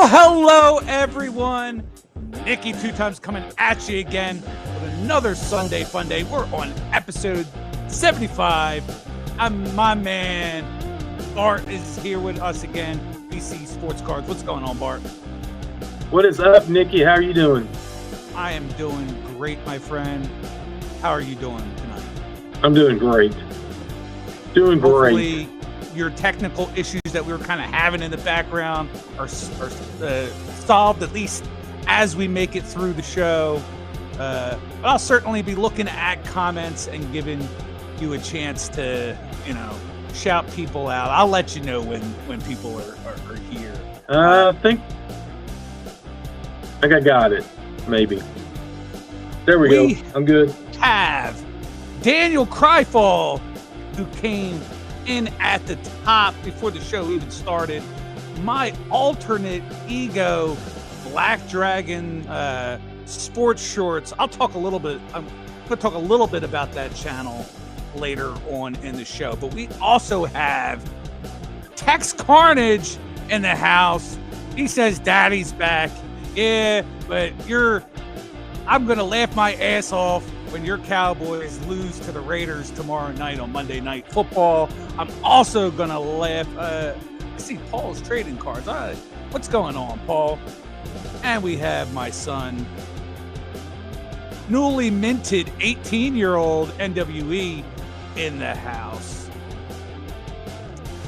Well, hello, everyone. Nikki Two Times coming at you again with another Sunday Funday. We're on episode 75. My man Bart is here with us again. BC Sports Cards. What's going on, Bart? What is up, Nikki? How are you doing? I am doing great, my friend. How are you doing tonight? I'm doing great. Hopefully, your technical issues that we were kind of having in the background are solved, at least as we make it through the show. But I'll certainly be looking at comments and giving you a chance to, shout people out. I'll let you know when people are here. I think I got it. Maybe. There we go. I'm good. Have Daniel Cryfall, who came in at the top before the show even started. My alternate ego, Black Dragon sports shorts. I'm going to talk a little bit about that channel later on in the show. But we also have Tex Carnage in the house. He says Daddy's back. Yeah, but I'm going to laugh my ass off when your Cowboys lose to the Raiders tomorrow night on Monday Night Football. I'm also going to laugh. I see Paul's trading cards. What's going on, Paul? And we have my son, newly minted 18-year-old NWE in the house.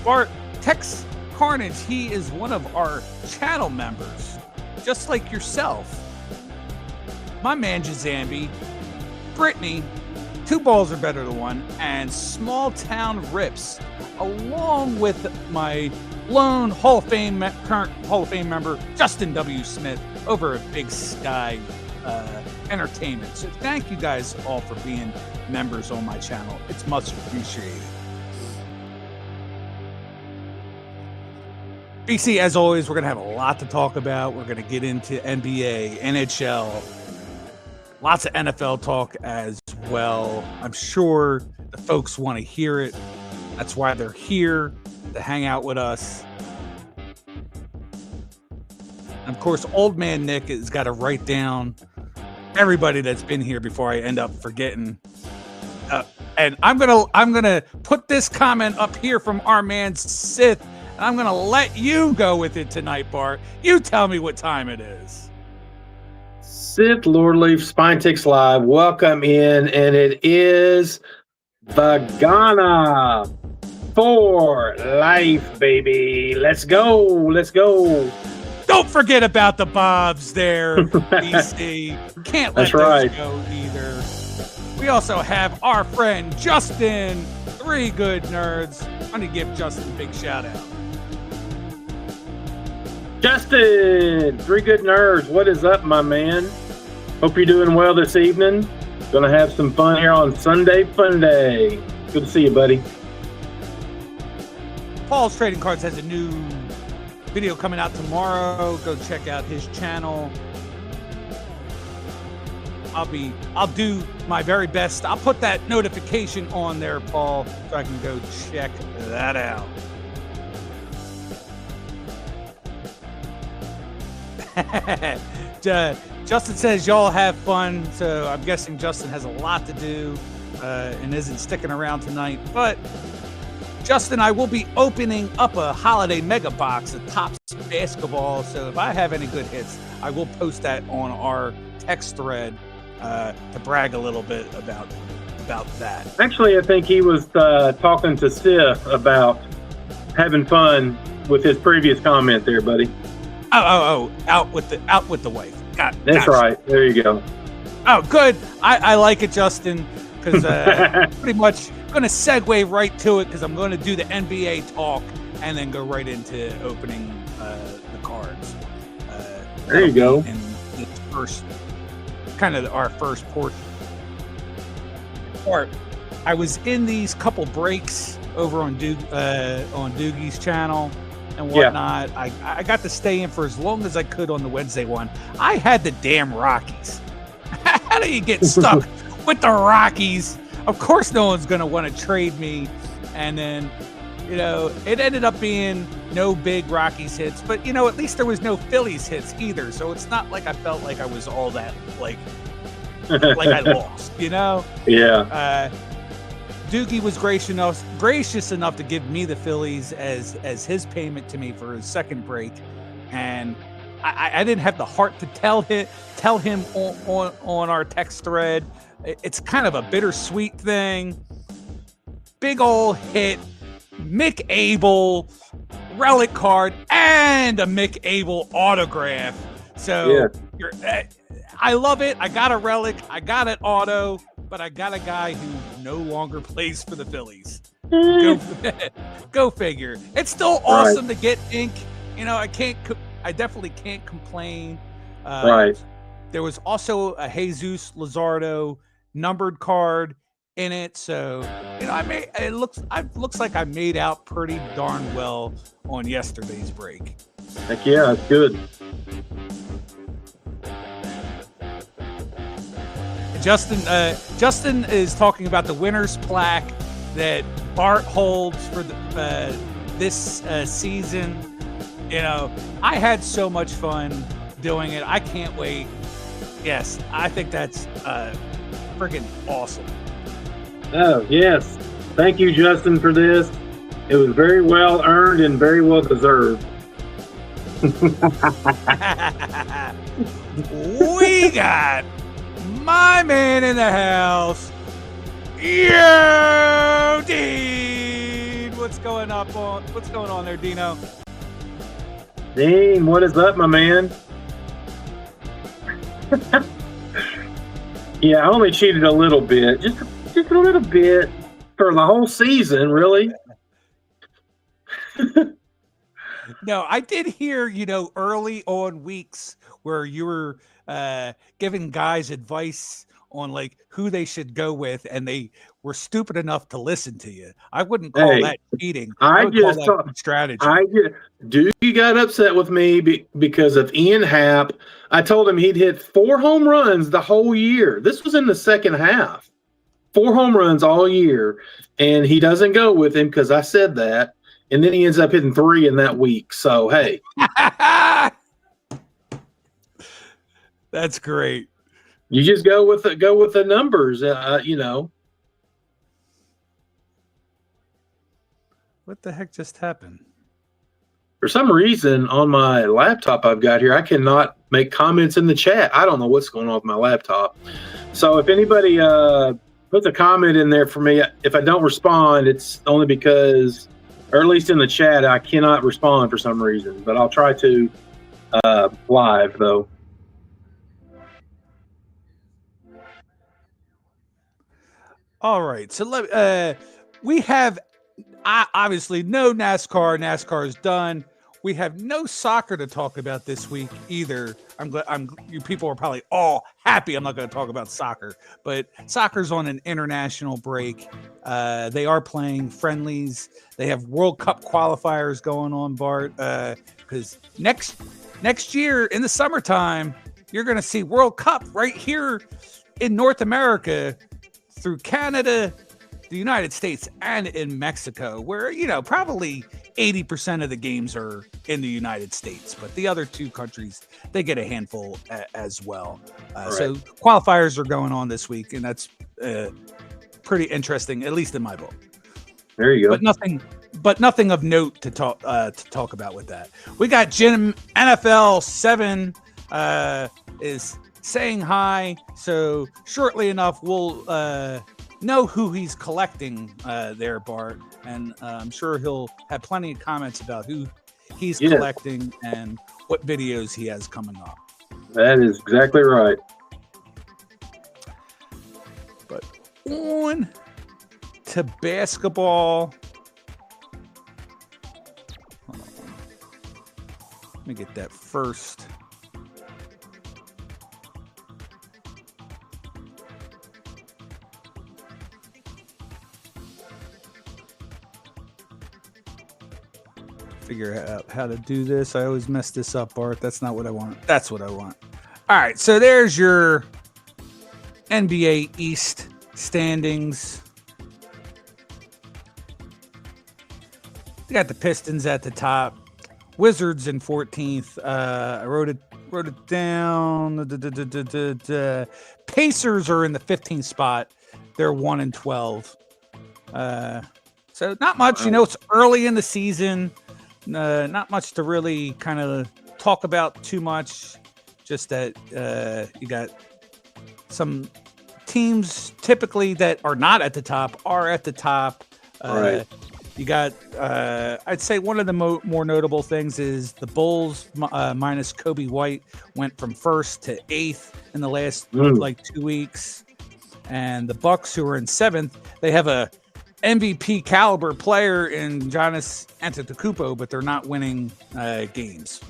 Bart, Tex Carnage, he is one of our channel members, just like yourself. My man Jazambi, Brittany, Two Balls Are Better Than One, and Small Town Rips, along with my lone current Hall of Fame member, Justin W. Smith, over at Big Sky Entertainment. So thank you guys all for being members on my channel. It's much appreciated. BC, as always, we're going to have a lot to talk about. We're going to get into NBA, NHL, lots of NFL talk as well. I'm sure the folks want to hear it. That's why they're here, to hang out with us. And of course, old man Nick has got to write down everybody that's been here before I end up forgetting. And I'm gonna put this comment up here from our man Sith, and I'm gonna let you go with it tonight, Bart. You tell me what time it is. Sith Lordly, Spine Ticks Live. Welcome in, and it is Vagana for life, baby. Let's go. Let's go. Don't forget about the Bobs there, BC. Can't let those go either. We also have our friend Justin, Three Good Nerds. I'm going to give Justin a big shout out. Justin, Three Good Nerds, what is up, my man? Hope you're doing well this evening. Gonna have some fun here on Sunday Funday. Good to see you, buddy. Paul's Trading Cards has a new video coming out tomorrow. Go check out his channel. I'll do my very best. I'll put that notification on there, Paul, so I can go check that out. Justin says y'all have fun, so I'm guessing Justin has a lot to do and isn't sticking around tonight. But Justin, I will be opening up a holiday mega box of Topps basketball, so if I have any good hits, I will post that on our text thread to brag a little bit about that. Actually, I think he was talking to Sith about having fun with his previous comment there, buddy. Oh! Out with the wife. That's right. There you go. Oh, good. I like it, Justin, because pretty much going to segue right to it because I'm going to do the NBA talk and then go right into opening the cards. There you go. In the first, kind of our first portion. I was in these couple breaks over on Doogie's channel and whatnot. Yeah. I got to stay in for as long as I could on the Wednesday one. I had the damn Rockies. How do you get stuck with the Rockies? Of course, no one's going to want to trade me. And then, it ended up being no big Rockies hits, but at least there was no Phillies hits either. So it's not like I felt like I was all that like I lost, Yeah. Doogie was gracious enough to give me the Phillies as his payment to me for his second break, and I didn't have the heart to tell him on our text thread. It's kind of a bittersweet thing. Big old hit, Mick Abel relic card, and a Mick Abel autograph. So I love it. I got a relic. I got an auto, but I got a guy who no longer plays for the Phillies. Go figure. It's still awesome to get ink. I definitely can't complain. Right. There was also a Jesus Luzardo numbered card in it, so it looks like I made out pretty darn well on yesterday's break. Heck yeah, that's good. Justin is talking about the winner's plaque that Bart holds for this season. I had so much fun doing it. I can't wait. Yes, I think that's freaking awesome. Oh, yes. Thank you, Justin, for this. It was very well earned and very well deserved. We got my man in the house, Yo, Dean. What's going on there, Dino? Dean, what is up, my man? Yeah, I only cheated a little bit, just a little bit for the whole season, really. No, I did hear, early on weeks where you were giving guys advice on like who they should go with, and they were stupid enough to listen to you. I wouldn't call that cheating. I would call that strategy. Doogie got upset with me because of Ian Happ. I told him he'd hit 4 home runs the whole year. This was in the second half. 4 home runs all year, and he doesn't go with him because I said that. And then he ends up hitting 3 in that week. So, hey. That's great. You just go with the numbers, What the heck just happened? For some reason, on my laptop I've got here, I cannot make comments in the chat. I don't know what's going on with my laptop. So if anybody puts a comment in there for me, if I don't respond, it's only because, or at least in the chat, I cannot respond for some reason. But I'll try to live, though. All right. So we have obviously no NASCAR. NASCAR is done. We have no soccer to talk about this week either. I'm glad you people are probably all happy I'm not going to talk about soccer, but soccer's on an international break. They are playing friendlies. They have World Cup qualifiers going on, Bart, because next year in the summertime, you're going to see World Cup right here in North America through Canada, the United States, and in Mexico, where, probably 80% of the games are in the United States, but the other 2 countries, they get a handful as well. So qualifiers are going on this week, and that's pretty interesting, at least in my book. There you go. But nothing of note to talk about with that. We got Jim NFL 7 is saying hi, so shortly enough we'll know who he's collecting there, Bart, and I'm sure he'll have plenty of comments about who he's collecting and what videos he has coming up. That is exactly right. But on to basketball. Hold on. Let me get that first. Figure out how to do this. I always mess this up, Bart. That's not what I want. That's what I want. All right, so there's your NBA East standings. You got the Pistons at the top. Wizards in 14th. I wrote it down. Pacers are in the 15th spot. They're 1-12. So not much. You know, it's early in the season. Not much to really kind of talk about too much. Just that you got some teams typically that are not at the top are at the top. Right. You got, I'd say one of the more notable things is the Bulls minus Kobe White went from 1st to 8th in the last 2 weeks. And the Bucks, who are in 7th, they have a MVP caliber player in Giannis Antetokounmpo, but they're not winning games.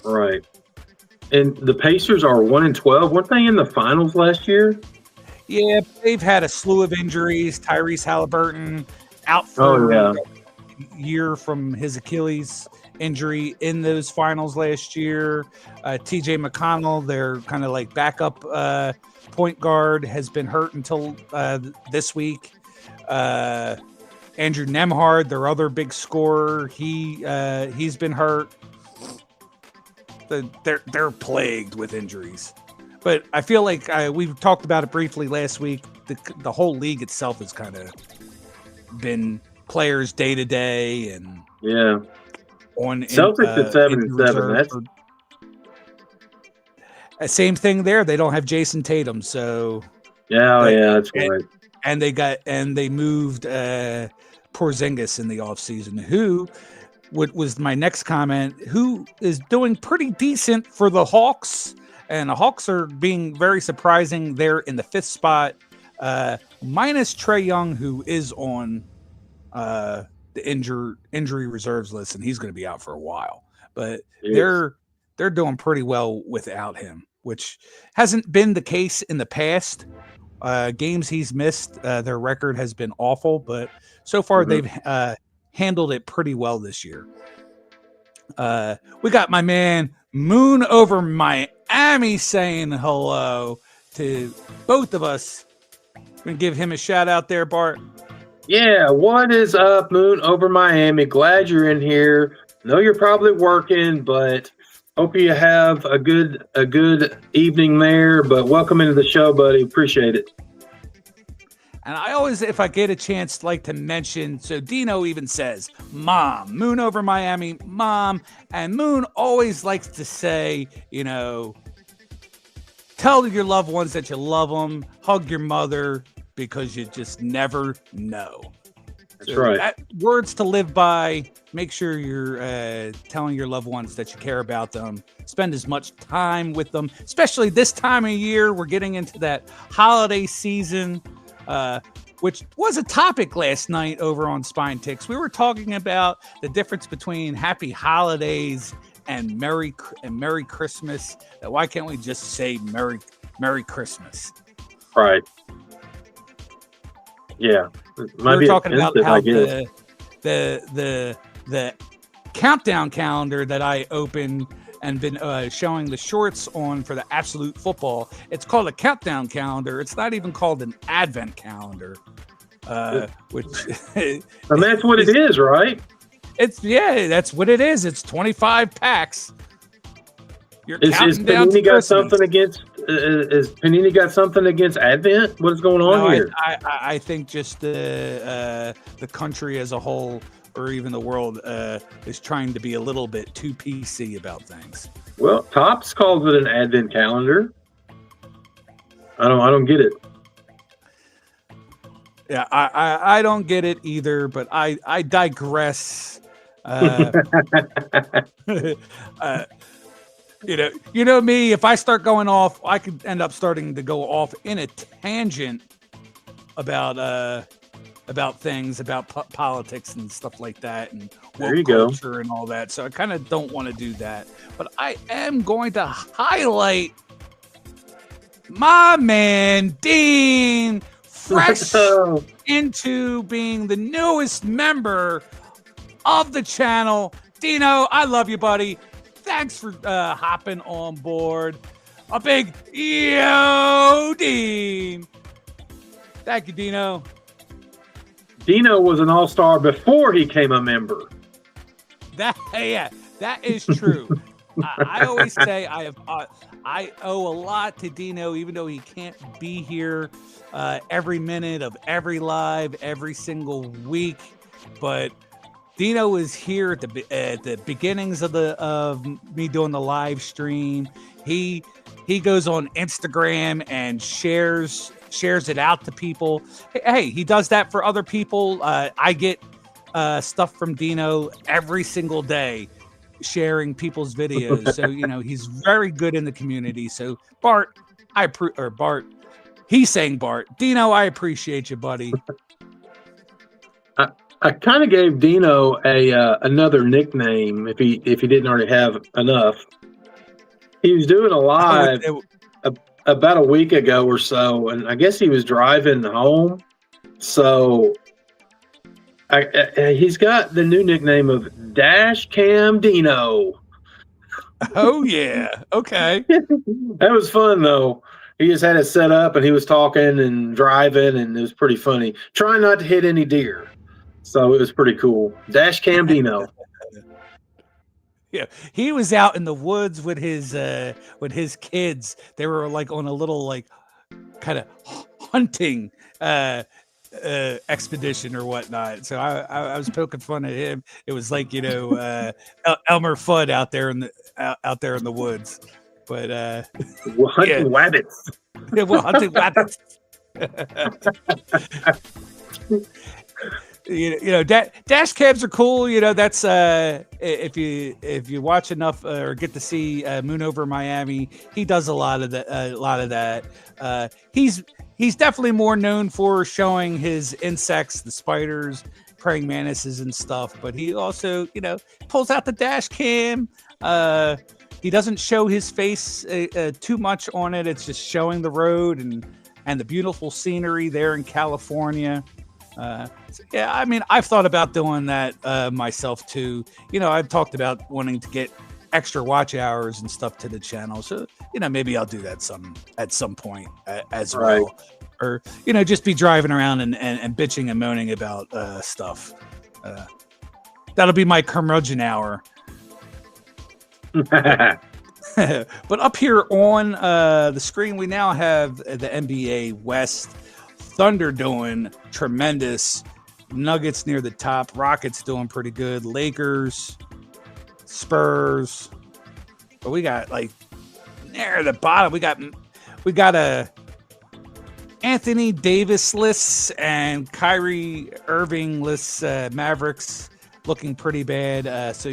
Right. And the Pacers are 1-12. Weren't they in the finals last year? Yeah, they've had a slew of injuries. Tyrese Halliburton out for a year from his Achilles injury in those finals last year. TJ McConnell, their kind of like backup point guard, has been hurt until this week. Andrew Nembhard, their other big scorer, he's been hurt. They're plagued with injuries. But I feel like we talked about it briefly last week. The whole league itself has kind of been players day to day and on Celtics at 7-7. That's same thing there. They don't have Jason Tatum, so that's right. And they moved Porzingis in the offseason, who was my next comment, who is doing pretty decent for the Hawks. And the Hawks are being very surprising. They're in the 5th spot, minus Trae Young, who is on the injury reserves list, and he's going to be out for a while. But they're doing pretty well without him, which hasn't been the case in the past. Games he's missed, their record has been awful, but so far they've handled it pretty well this year. We got my man Moon over Miami saying hello to both of us. We're going to give him a shout out there, Bart. Yeah, what is up, Moon over Miami? Glad you're in here. Know you're probably working, but hope you have a good evening there. But welcome into the show, buddy. Appreciate it. And I always, if I get a chance, like to mention, so Dino even says, Mom, Moon over Miami, Mom. And Moon always likes to say, you know, tell your loved ones that you love them, hug your mother, because you just never know. That's right. Words to live by. Make sure you're telling your loved ones that you care about them. Spend as much time with them, especially this time of year. We're getting into that holiday season. Which was a topic last night over on Spine Ticks. We were talking about the difference between Happy Holidays and Merry Christmas. Why can't we just say Merry Christmas? Right. Yeah. We were talking about how the countdown calendar that I opened and been showing the shorts on for the Absolute Football. It's called a countdown calendar. It's not even called an advent calendar. Which and that's what it is, right? That's what it is. It's 25 packs. You're counting down to Panini got Christmas. something against? Is Panini got something against Advent? What is going on here? I think just the country as a whole, or even the world, is trying to be a little bit too PC about things. Well, Topps calls it an advent calendar. I don't get it. Yeah, I don't get it either, but I digress. You know me. If I start going off, I could end up starting to go off in a tangent about things, about politics and stuff like that, and woke culture and all that. So I kind of don't want to do that. But I am going to highlight my man Dean, fresh into being the newest member of the channel. Dino, I love you, buddy. Thanks for hopping on board. A big yo, Dean. Thank you, Dino. Dino was an all-star before he became a member. That is true. I always say I owe a lot to Dino, even though he can't be here every minute of every live every single week. But Dino was here at the beginnings of me doing the live stream. He goes on Instagram and shares it out to people. Hey, he does that for other people. I get stuff from Dino every single day, sharing people's videos. So he's very good in the community. So Bart, he's saying Bart. Dino, I appreciate you, buddy. I kind of gave Dino another nickname if he didn't already have enough. He was doing a live about a week ago or so, and I guess he was driving home. So he's got the new nickname of Dash Cam Dino. Oh yeah, okay. That was fun though. He just had it set up, and he was talking and driving, and it was pretty funny. Trying not to hit any deer. So it was pretty cool. Dash Cam Dino. Yeah, he was out in the woods with his kids. They were like on a little like kind of hunting expedition or whatnot. So I was poking fun at him. It was like Elmer Fudd out there in the woods. But hunting rabbits. Yeah, well, hunting rabbits. Dash cams are cool. That's if you watch enough or get to see Moon Over Miami, he does a lot of that. He's definitely more known for showing his insects, the spiders, praying mantises and stuff. But he also, pulls out the dash cam. He doesn't show his face too much on it. It's just showing the road and the beautiful scenery there in California. Yeah, I mean, I've thought about doing that myself too. I've talked about wanting to get extra watch hours and stuff to the channel. So, maybe I'll do that at some point as well. Or, just be driving around and bitching and moaning about stuff. That'll be my curmudgeon hour. But up here on the screen, we now have the NBA West. Thunder doing tremendous. Nuggets near the top. Rockets doing pretty good. Lakers, Spurs. But we got like near the bottom. We got a Anthony Davis-less and Kyrie Irving-less Mavericks looking pretty bad. So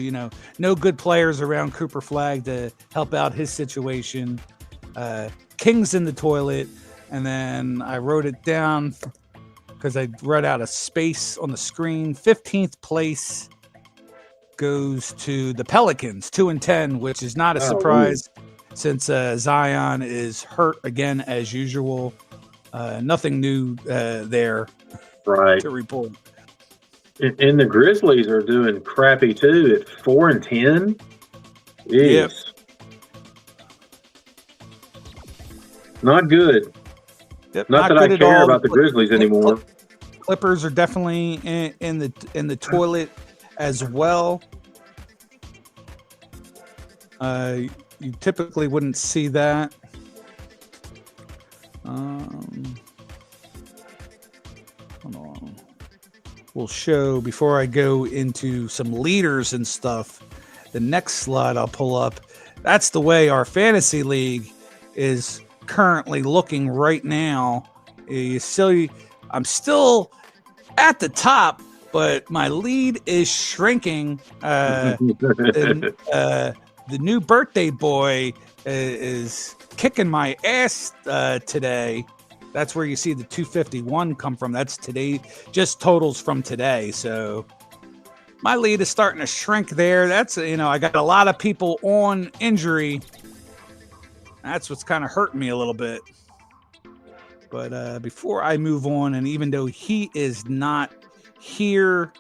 no good players around Cooper Flag to help out his situation. Kings in the toilet. And then I wrote it down because I read out a space on the screen. 15th place goes to the Pelicans, 2-10, which is not a surprise since Zion is hurt again as usual. Nothing new there to report. And the Grizzlies are doing crappy too at 4-10. Yep. Not good. Yep, not that I care about the Grizzlies anymore. Clippers are definitely in the toilet as well. You typically wouldn't see that. Hold on. We'll show before I go into some leaders and stuff. The next slide I'll pull up. That's the way our fantasy league is currently looking right now. I'm still at the top, but my lead is shrinking. The new birthday boy is kicking my ass today. That's where you see the 251 come from. That's today, just totals from today. So my lead is starting to shrink there. That's, I got a lot of people on injury. That's what's kind of hurting me a little bit. But before I move on, and even though he is not here,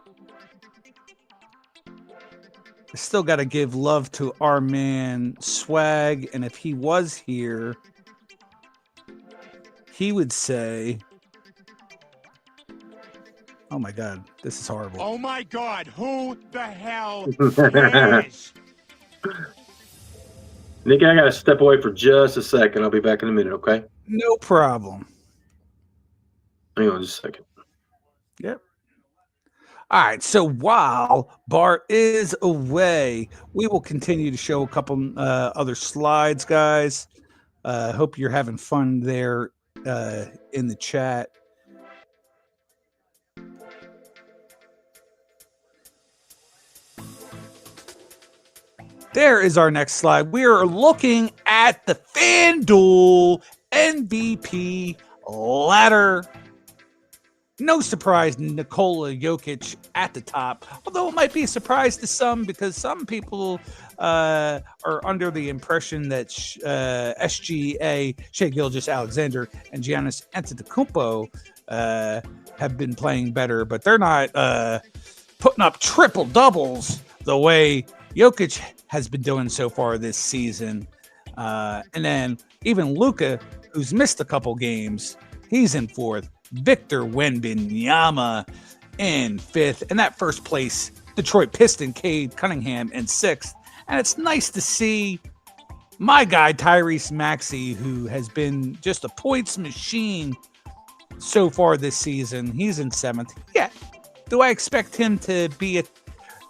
I still got to give love to our man Swag. And if he was here, he would say, oh my God, this is horrible. Oh my God, who the hell cares? Nick, I got to step away for just a second. I'll be back in a minute, okay? No problem. Hang on just a second. Yep. All right. So while Bart is away, we will continue to show a couple other slides, guys. Hope you're having fun there in the chat. There is our next slide. We are looking at the FanDuel MVP ladder. No surprise, Nikola Jokic at the top, although it might be a surprise to some because some people are under the impression that SGA, Shai Gilgeous-Alexander, and Giannis Antetokounmpo have been playing better, but they're not putting up triple doubles the way Jokic has been doing so far this season. And then even Luka, who's missed a couple games, he's in fourth. Victor Wembanyama in fifth. And that first place, Detroit Piston, Cade Cunningham in sixth. And it's nice to see my guy, Tyrese Maxey, who has been just a points machine so far this season. He's in seventh. Yeah. Do I expect him to be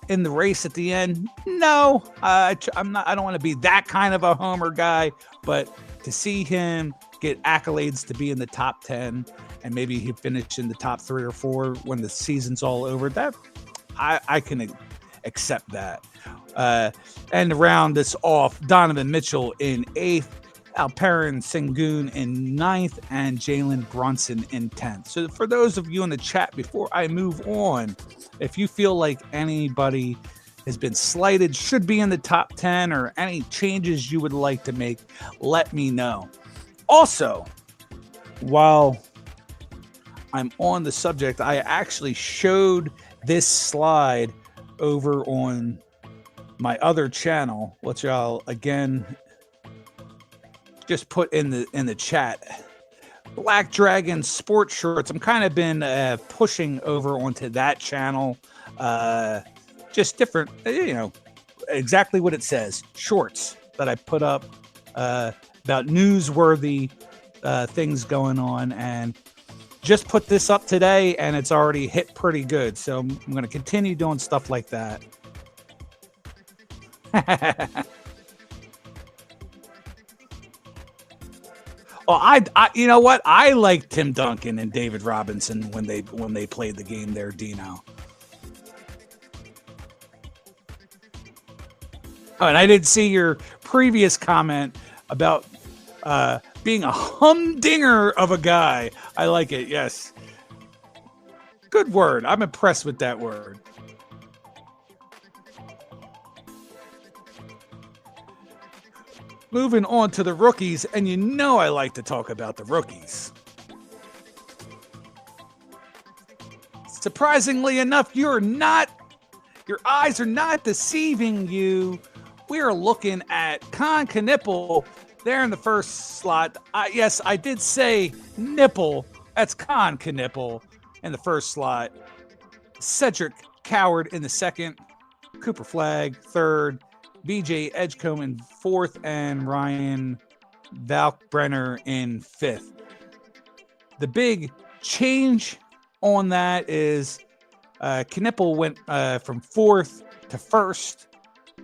in the race at the end? No, I'm not. I don't want to be that kind of a homer guy, but to see him get accolades to be in the top 10 and maybe he finish in the top 3 or 4 when the season's all over, that I can accept that. And to round this off, Donovan Mitchell in 8th, Alperen Sengun in 9th, and Jalen Brunson in 10th. So for those of you in the chat, before I move on, if you feel like anybody has been slighted, should be in the top 10, or any changes you would like to make, let me know. Also, while I'm on the subject, I actually showed this slide over on my other channel, which I'll again just put in the chat. Black Dragon Sports Shorts. I'm kind of been pushing over onto that channel. Just different, exactly what it says. Shorts that I put up about newsworthy things going on, and just put this up today, and it's already hit pretty good. So I'm going to continue doing stuff like that. Well, I you know what? I liked Tim Duncan and David Robinson when they played the game there, Dino. Oh, and I did see your previous comment about being a humdinger of a guy. I like it. Yes. Good word. I'm impressed with that word. Moving on to the rookies, and I like to talk about the rookies. Surprisingly enough, your eyes are not deceiving you. We are looking at Con Knipple there in the first slot. Yes, I did say nipple. That's Con Knipple in the first slot. Cedric Coward in the second. Cooper Flagg third. BJ Edgecombe in fourth, and Ryan Valkbrenner in fifth. The big change on that is Knipple went from fourth to first,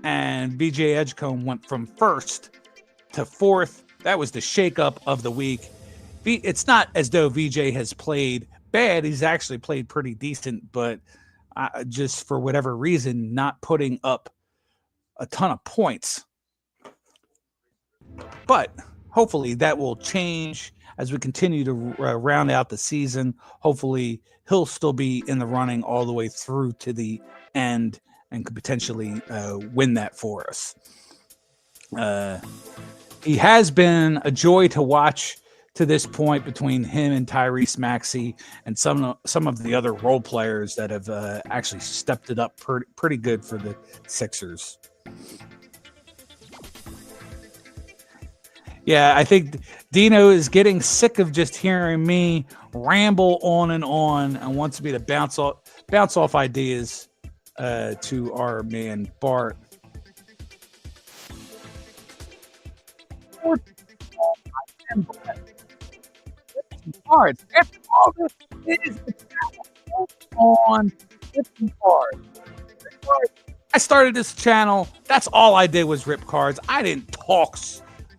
and BJ Edgecombe went from first to fourth. That was the shakeup of the week. It's not as though VJ has played bad. He's actually played pretty decent, but just for whatever reason, not putting up a ton of points. But hopefully that will change as we continue to round out the season. Hopefully he'll still be in the running all the way through to the end and could potentially win that for us. He has been a joy to watch to this point between him and Tyrese Maxey and some of the other role players that have actually stepped it up pretty good for the Sixers. Yeah, I think Dino is getting sick of just hearing me ramble on and wants me to bounce off ideas to our man Bart. sports and cards. After all this is the channel on ripping cards. I started this channel. That's all I did was rip cards. I didn't talk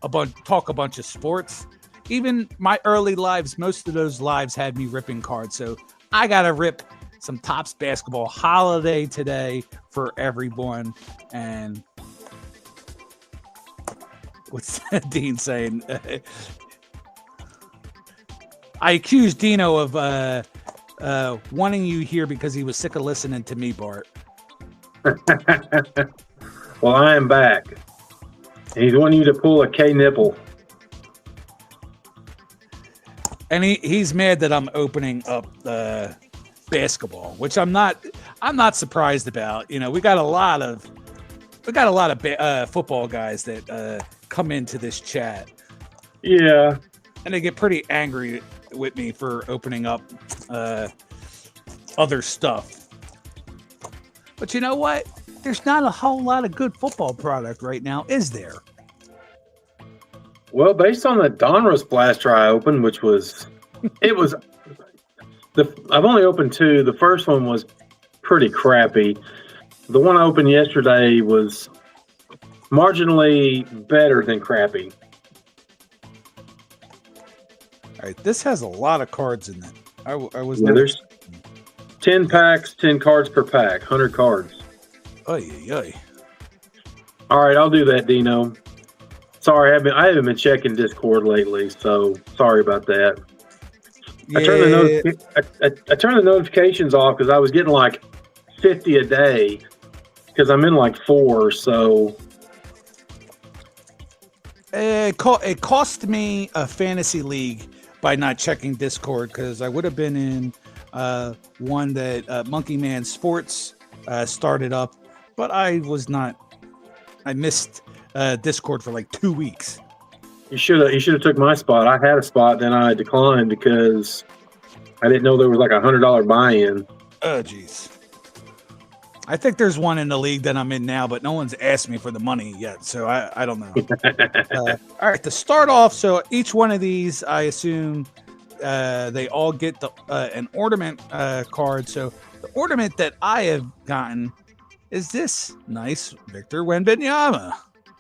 a bunch of sports. Even my early lives, most of those lives had me ripping cards. So I gotta rip some Topps basketball holiday today for everyone. And what's Dean saying? I accused Dino of wanting you here because he was sick of listening to me, Bart. Well, I am back. He's wanting you to pull a K nipple. And he's mad that I'm opening up basketball, which I'm not surprised about. You know, we got a lot of football guys that come into this chat. Yeah. And they get pretty angry with me for opening up other stuff. But you know what? There's not a whole lot of good football product right now, is there? Well, based on the Donruss blaster I opened, which was, I've only opened two. The first one was pretty crappy. The one I opened yesterday was marginally better than crappy. All right, this has a lot of cards in it. I was there's 10 packs, 10 cards per pack, 100 cards. Oy. All right, I'll do that, Dino. Sorry, I haven't been checking Discord lately, so sorry about that. Yeah. I turned the notifications off because I was getting like 50 a day because I'm in like 4, so. It cost me a fantasy league by not checking Discord because I would have been in one that Monkey Man Sports started up, but I missed Discord for like 2 weeks. You should have took my spot. I had a spot, then I declined because I didn't know there was like $100 buy-in. Oh, geez. I think there's one in the league that I'm in now, but no one's asked me for the money yet, so I don't know. All right, to start off, so each one of these, I assume they all get an ornament card. So the ornament that I have gotten is this nice Victor Wembanyama.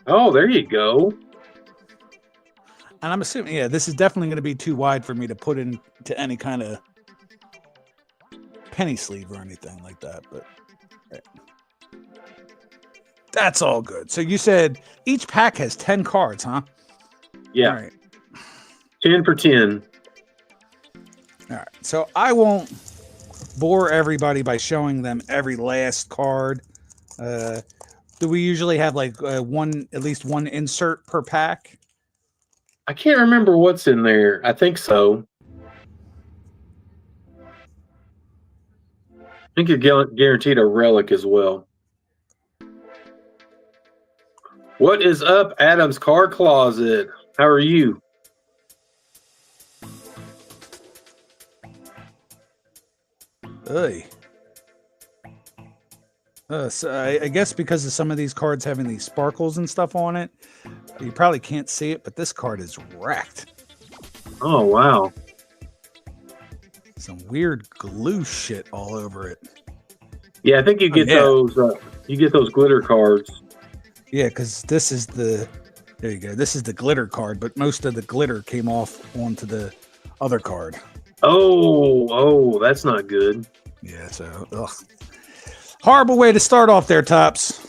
Oh, there you go. And I'm assuming, this is definitely going to be too wide for me to put into any kind of penny sleeve or anything like that, but that's all good. So you said each pack has 10 cards, huh? Yeah. All right. 10 for 10. All right. So I won't bore everybody by showing them every last card. Do we usually have like at least one insert per pack? I can't remember what's in there. I think so. I think you're guaranteed a relic as well. What is up, Adam's Card Closet? How are you? Hey. So I guess because of some of these cards having these sparkles and stuff on it, you probably can't see it, but this card is wrecked. Oh, wow. Some weird glue shit all over it. Yeah, I think you get those. You get those glitter cards. Yeah, because this is there you go. This is the glitter card, but most of the glitter came off onto the other card. Oh, that's not good. Yeah, so horrible way to start off there, Topps.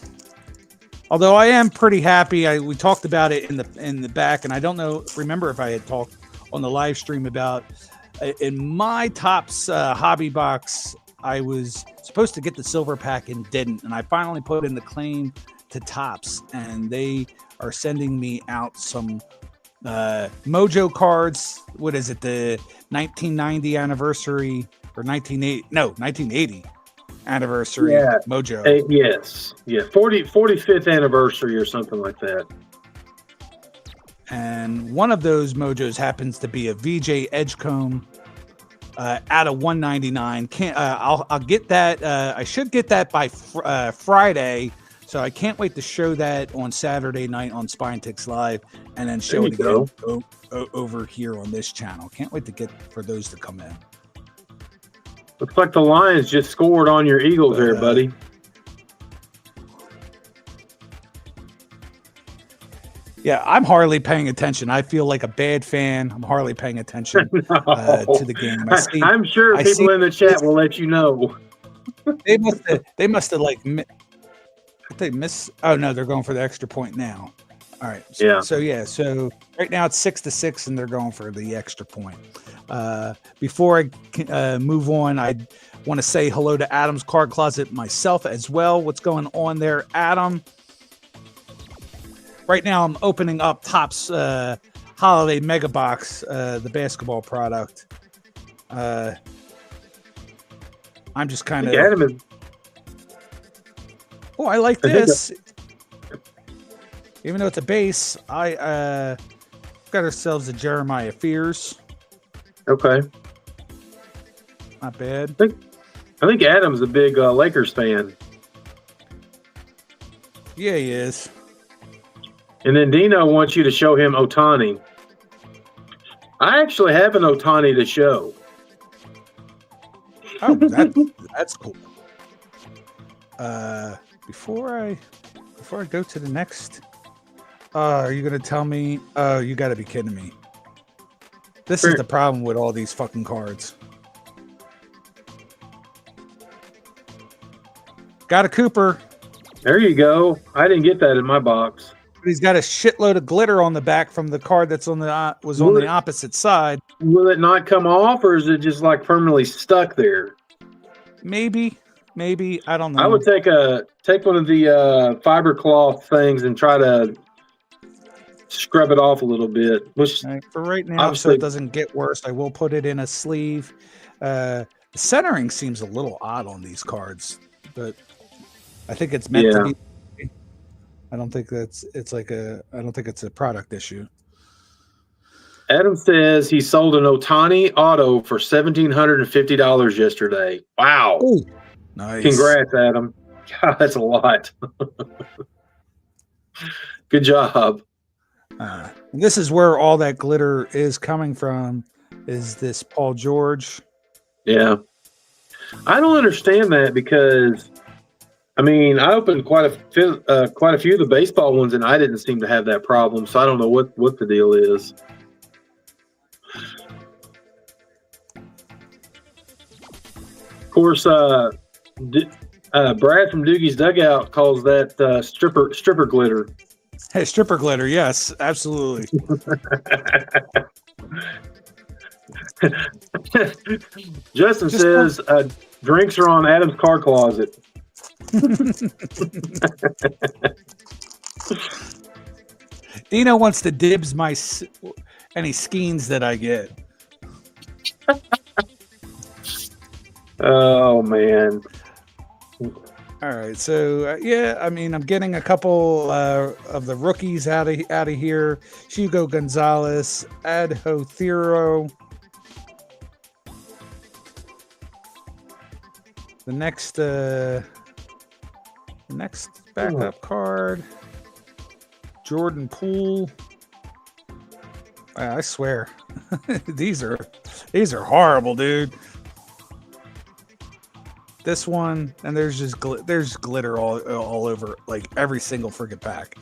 Although I am pretty happy. We talked about it in the back, and I don't remember if I had talked on the live stream about in my Topps hobby box. I was supposed to get the silver pack and didn't, and I finally put in the claim to Topps, and they are sending me out some Mojo cards. What is it? The 1990 anniversary or 1980 anniversary Mojo. Yes. Yeah. 45th anniversary or something like that. And one of those Mojos happens to be a VJ Edgecombe out of 199. I'll get that. I should get that by Friday. So I can't wait to show that on Saturday night on SpineTix Live, and then show it again over here on this channel. Can't wait to get for those to come in. Looks like the Lions just scored on your Eagles there, buddy. Yeah, I'm hardly paying attention. I feel like a bad fan. I'm hardly paying attention to the game. I'm sure people in the chat will let you know. They must have like they miss. Oh no, they're going for the extra point now. All right. So right now it's 6-6, and they're going for the extra point. Before I move on, I want to say hello to Adam's Card Closet myself as well. What's going on there, Adam? Right now, I'm opening up Topps Holiday Mega Box, the basketball product. I'm just kind of. Oh, I like this. Even though it's a base, I got ourselves a Jeremiah Fears. Okay. Not bad. I think Adam's a big Lakers fan. Yeah, he is. And then Dino wants you to show him Otani. I actually have an Otani to show. Oh, that's cool. Before I go to the next, are you gonna tell me? Oh, you got to be kidding me! This is the problem with all these fucking cards. Got a Cooper. There you go. I didn't get that in my box. But he's got a shitload of glitter on the back from the card that's on the on the opposite side. Will it not come off, or is it just like permanently stuck there? Maybe I don't know. I would take one of the fiber cloth things and try to scrub it off a little bit. Which for right now, so it doesn't get worse, I will put it in a sleeve. The centering seems a little odd on these cards, but I think it's meant to be. I don't think it's a product issue. Adam says he sold an Otani auto for $1,750 yesterday. Wow. Ooh, nice. Congrats, Adam. God, that's a lot. Good job. This is where all that glitter is coming from, is this Paul George. Yeah. I don't understand that because I mean, I opened quite a few of the baseball ones, and I didn't seem to have that problem. So I don't know what the deal is. Of course, Brad from Doogie's Dugout calls that stripper glitter. Hey, stripper glitter, yes, absolutely. Justin says drinks are on Adam's Card Closet. Dino wants to dibs any skeins that I get. Oh man. All right, so yeah, I mean, I'm getting a couple of the rookies out of here. Hugo Gonzalez, Adho Thero. The next backup card, Jordan Poole. I swear, these are horrible, dude. This one, and there's just there's glitter all over, like every single friggin' pack.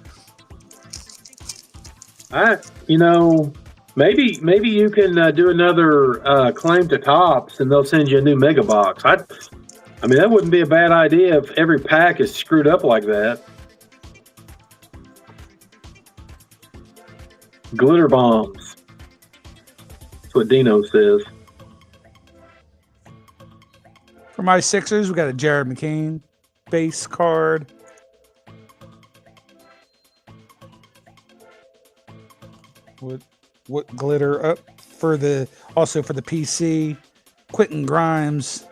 Maybe you can do another claim to Topps, and they'll send you a new mega box. I mean, that wouldn't be a bad idea if every pack is screwed up like that. Glitter bombs. That's what Dino says. For my Sixers, we got a Jared McCain base card. What glitter up for the PC? Quentin Grimes.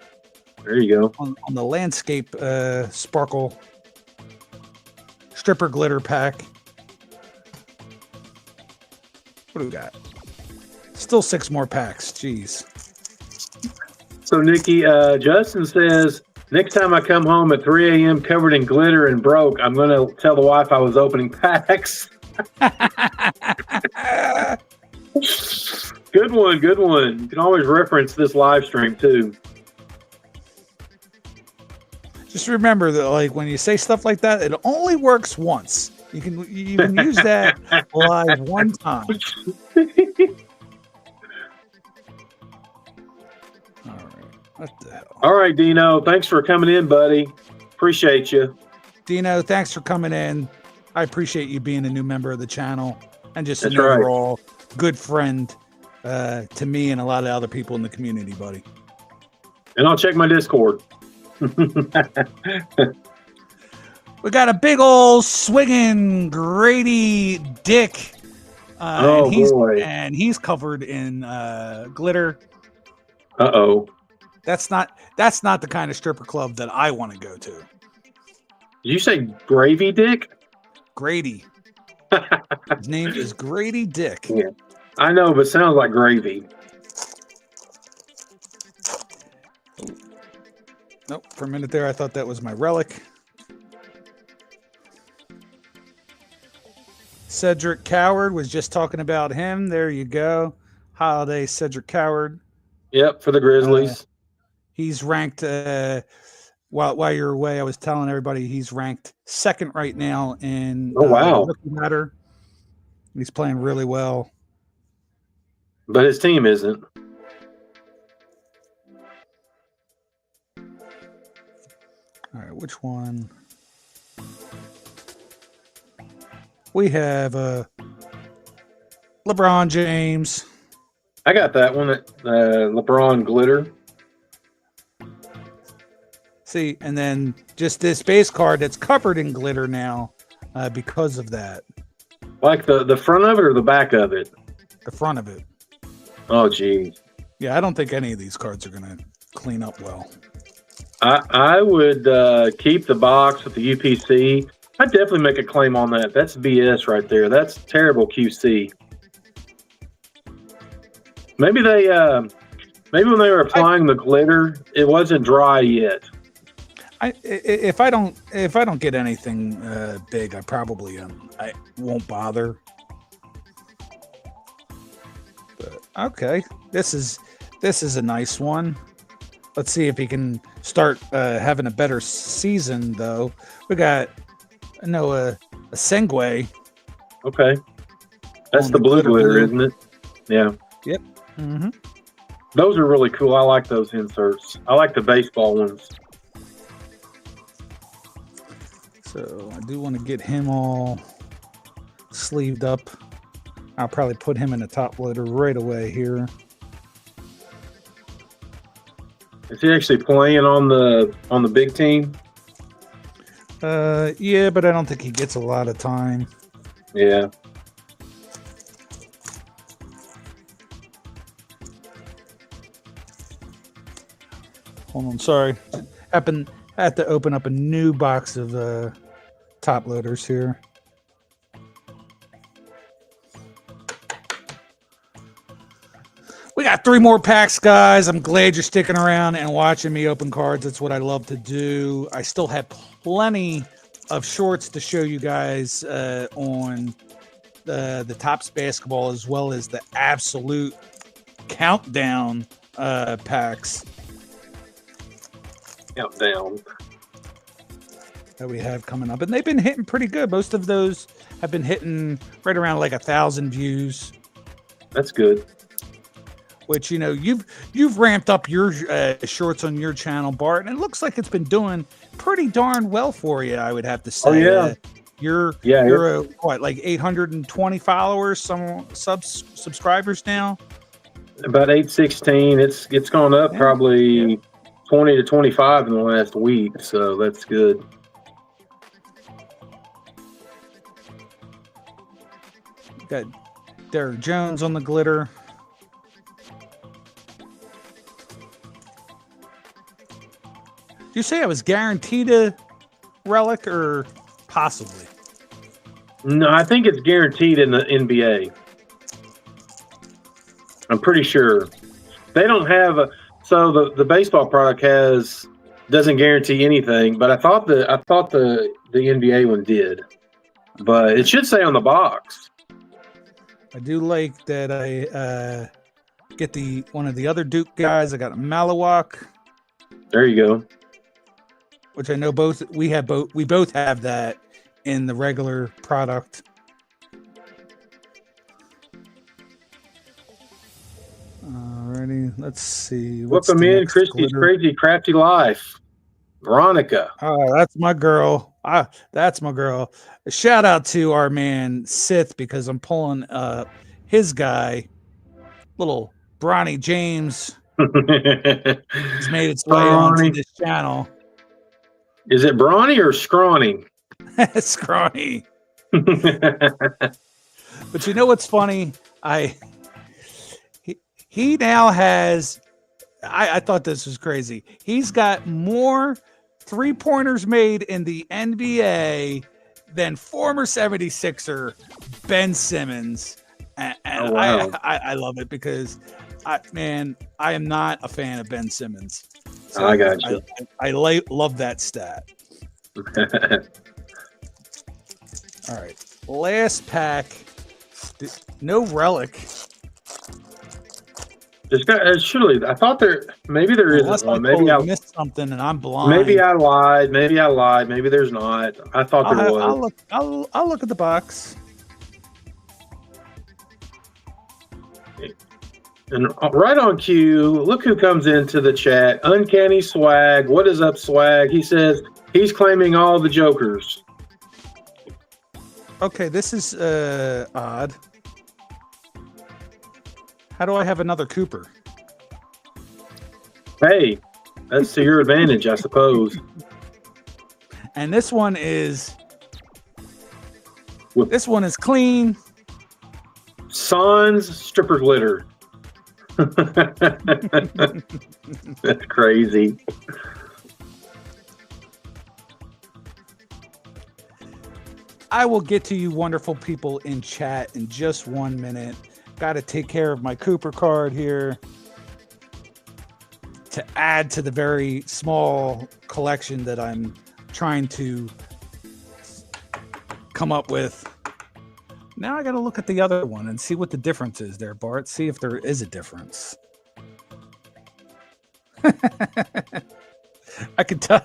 There you go. On the landscape sparkle stripper glitter pack. What do we got? Still 6 more packs. Jeez. So Nikki, Justin says Next time I come home at 3 a.m. covered in glitter and broke, I'm going to tell the wife I was opening packs. Good one, good one. You can always reference this live stream too. Just remember that, like, when you say stuff like that, it only works once. You can use that live one time. All right. What the hell? All right, Dino. Thanks for coming in, buddy. Appreciate you. Dino, thanks for coming in. I appreciate you being a new member of the channel and just That's an right. overall good friend to me and a lot of other people in the community, buddy. And I'll check my Discord. We got a big old swinging Grady Dick. Boy. And he's covered in glitter. Uh-oh. That's not the kind of stripper club that I want to go to. Did you say Gravy Dick? Grady. His name is Grady Dick. Yeah. I know, but sounds like gravy. Nope. For a minute there, I thought that was my relic. Cedric Coward was just talking about him. There you go. Holiday Cedric Coward. Yep, for the Grizzlies. He's ranked, while you're away, I was telling everybody he's ranked second right now in rookie ladder. He's playing really well. But his team isn't. All right, which one? We have LeBron James. I got that one at LeBron Glitter. See, and then just this base card that's covered in glitter now because of that. Like the front of it or the back of it? The front of it. Oh, geez. Yeah, I don't think any of these cards are going to clean up well. I would keep the box with the UPC. I'd definitely make a claim on that. That's BS right there. That's terrible QC. Maybe when they were applying the glitter, it wasn't dry yet. If I don't get anything big, I probably I won't bother. But okay, this is a nice one. Let's see if he can start having a better season, though. We got a Sengwe. Okay, that's the blue glitter, isn't it? Yeah. Yep. Mm-hmm. Those are really cool. I like those inserts. I like the baseball ones. So I do want to get him all sleeved up. I'll probably put him in the top loader right away here. Is he actually playing on the big team? Yeah, but I don't think he gets a lot of time. Yeah. Hold on, sorry. I had to open up a new box of top loaders here. We got 3 more packs, guys. I'm glad you're sticking around and watching me open cards. That's what I love to do. I still have plenty of shorts to show you guys on the Topps basketball, as well as the absolute countdown packs. Countdown That we have coming up, and they've been hitting pretty good. Most of those have been hitting right around like 1,000 views. That's good. Which, you know, you've ramped up your shorts on your channel, Bart, and it looks like it's been doing pretty darn well for you, I would have to say. Oh, yeah. You're what, like 820 followers, some subscribers now? About 816. It's gone up probably 20 to 25 in the last week, so that's good. Got Derek Jones on the glitter. Did you say I was guaranteed a relic or possibly? No, I think it's guaranteed in the NBA. I'm pretty sure. They don't have so the baseball product has doesn't guarantee anything. But I thought the NBA one did, but it should say on the box. I do like that I get one of the other Duke guys. I got a Malawak. There you go. Which I know we both have that in the regular product. Alrighty, let's see. Welcome in, Christy's Crazy Crafty Life. Veronica. Oh, that's my girl. That's my girl. A shout out to our man Sith, because I'm pulling his guy, little Bronny James. He's made its way onto this channel. Is it Brawny or Scrawny? Scrawny. But you know what's funny? He now has, I thought this was crazy. He's got more 3-pointers made in the NBA than former 76er Ben Simmons. And oh, wow. I love it because I am not a fan of Ben Simmons. So I got you. I love that stat. All right. Last pack. No relic. Surely, I thought maybe there isn't one. Maybe I missed something and I'm blind. Maybe I lied. Maybe there's not. I thought there was. I'll look at the box. And right on cue, look who comes into the chat. Uncanny Swag. What is up, Swag? He says he's claiming all the Jokers. Okay, this is odd. How do I have another Cooper? Hey, that's to your advantage, I suppose. And this one is clean. Sans stripper glitter. That's crazy. I will get to you wonderful people in chat in just 1 minute. Got to take care of my Cooper card here to add to the very small collection that I'm trying to come up with. Now I got to look at the other one and see what the difference is there, Bart. See if there is a difference. I could tell.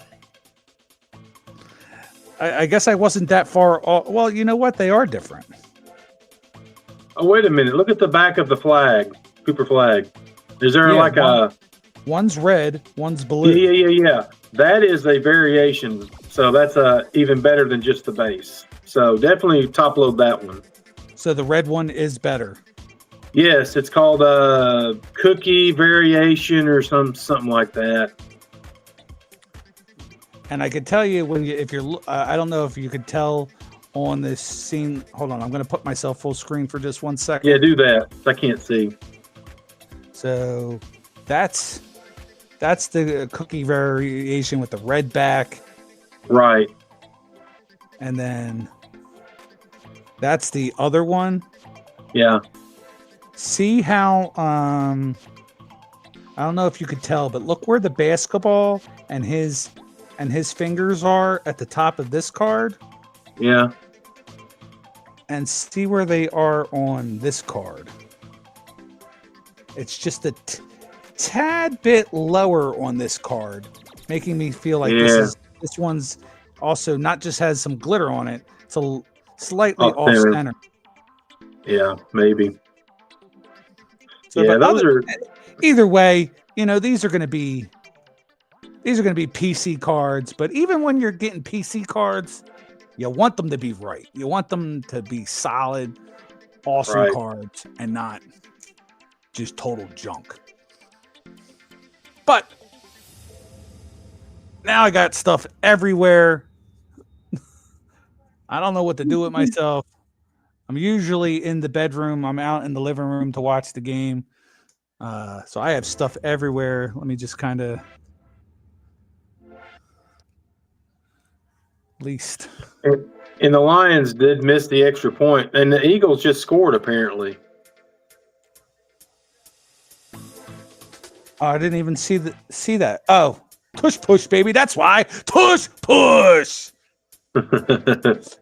I guess I wasn't that far off. Well, you know what? They are different. Oh, wait a minute. Look at the back of the flag. Cooper flag. Is there one's red, one's blue. Yeah. That is a variation. So that's even better than just the base. So definitely top load that one. So the red one is better. Yes, it's called a cookie variation or something like that. And I could tell you if you're I don't know if you could tell on this scene. Hold on, I'm going to put myself full screen for just 1 second. Yeah, do that. I can't see. So that's the cookie variation with the red back. Right. And then that's the other one. Yeah. See how I don't know if you could tell, but look where the basketball and his fingers are at the top of this card. Yeah. And see where they are on this card. It's just a tad bit lower on this card, making me feel like this one's also not just has some glitter on it. It's a slightly off center. Yeah, maybe. So, yeah, either way, these are going to be PC cards, but even when you're getting PC cards, you want them to be right. You want them to be solid, awesome cards and not just total junk. But now I got stuff everywhere. I don't know what to do with myself. I'm usually in the bedroom. I'm out in the living room to watch the game. So I have stuff everywhere. Let me just kind of least. And the Lions did miss the extra point, and the Eagles just scored apparently. Oh, I didn't even see that. Oh, Tush push, baby. That's why. Tush push.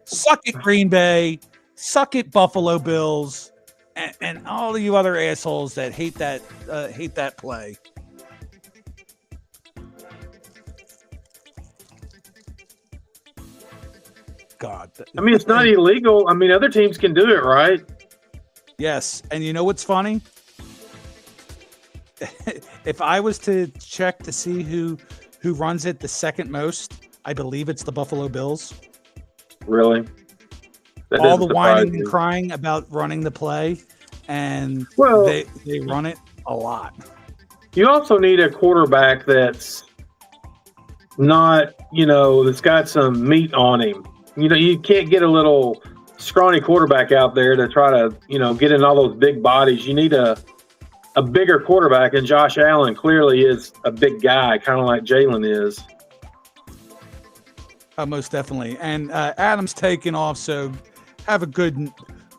Suck it, Green Bay. Suck it, Buffalo Bills, and all of you other assholes that hate that play. God. I mean, it's not illegal. I mean, other teams can do it, right? Yes, and you know what's funny? If I was to check to see who runs it the second most, I believe it's the Buffalo Bills. Really? All the whining and crying about running the play, and they run it a lot. You also need a quarterback that's not, that's got some meat on him. You can't get a little scrawny quarterback out there to try to, get in all those big bodies. You need a bigger quarterback, and Josh Allen clearly is a big guy, kind of like Jalen is. Most definitely. And Adam's taking off, so have a good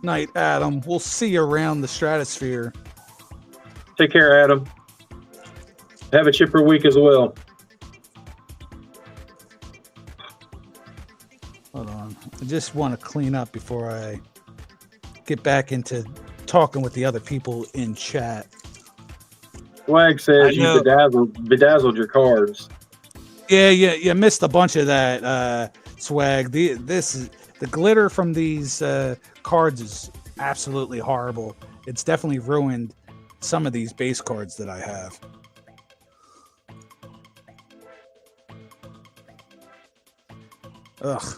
night, Adam. We'll see you around the stratosphere. Take care, Adam. Have a chipper week as well. Hold on. I just want to clean up before I get back into talking with the other people in chat. Swag says you bedazzled your cards. Yeah, you missed a bunch of that, Swag. The glitter from these cards is absolutely horrible. It's definitely ruined some of these base cards that I have. Ugh.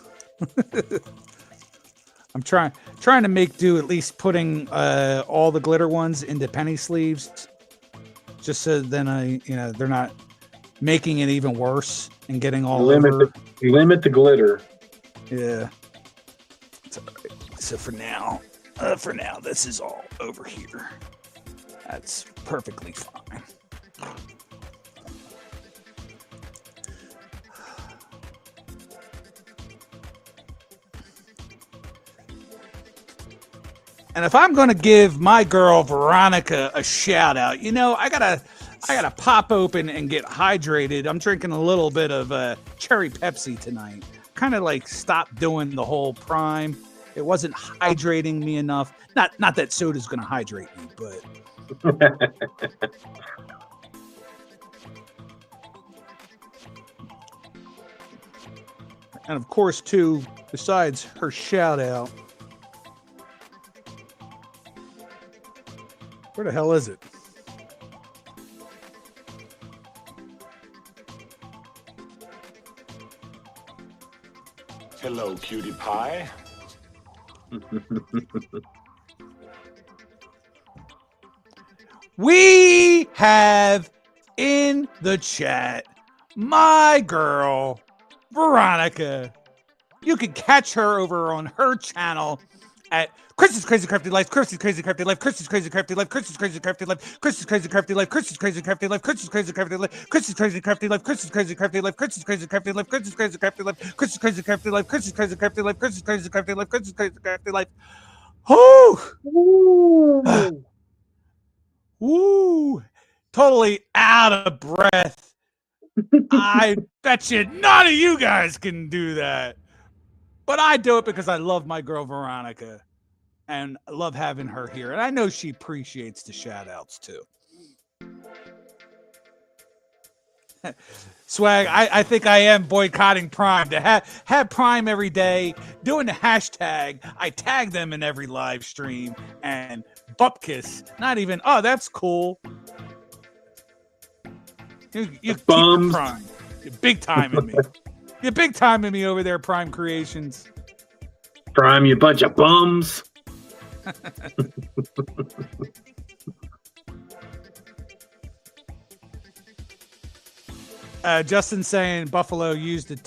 I'm trying to make do, at least putting all the glitter ones into penny sleeves, just so then they're not making it even worse and getting all over. Limit the glitter. Yeah. It's all right. So for now, this is all over here. That's perfectly fine. And if I'm going to give my girl Veronica a shout out, I gotta pop open and get hydrated. I'm drinking a little bit of cherry Pepsi tonight. Kind of like stopped doing the whole Prime. It wasn't hydrating me enough. Not that soda's going to hydrate me, but. And of course, too, besides her shout out. Where the hell is it? Hello, cutie pie. We have in the chat my girl, Veronica. You can catch her over on her channel at Chris's Crazy Crafty Life, Chris's Crazy Crafty Life, Chris's Crazy Crafty Life, Chris's Crazy Crafty Life, Chris's Crazy Crafty Life, Chris's Crazy Crafty Life, Chris's Crazy Crafty Life, Chris's Crazy Crafty Life, Chris's Crazy Crafty Life, Chris's Crazy Crafty Life, Chris's Crazy Crafty Life, Chris's Crazy Crafty Life, Chris's Crazy Crafty Life, Chris's Crazy Crafty Life, Chris's Crazy Crafty Life. Whoo! Woo! Totally out of breath. I bet you none of you guys can do that. But I do it because I love my girl Veronica. And I love having her here. And I know she appreciates the shout outs too. Swag, I think I am boycotting Prime. To have Prime every day, doing the hashtag. I tag them in every live stream. And Bupkiss, not even, oh, that's cool. You keep your Prime. You're big time in me. You're big time in me over there, Prime Creations. Prime, you bunch of bums. Justin saying Buffalo used it.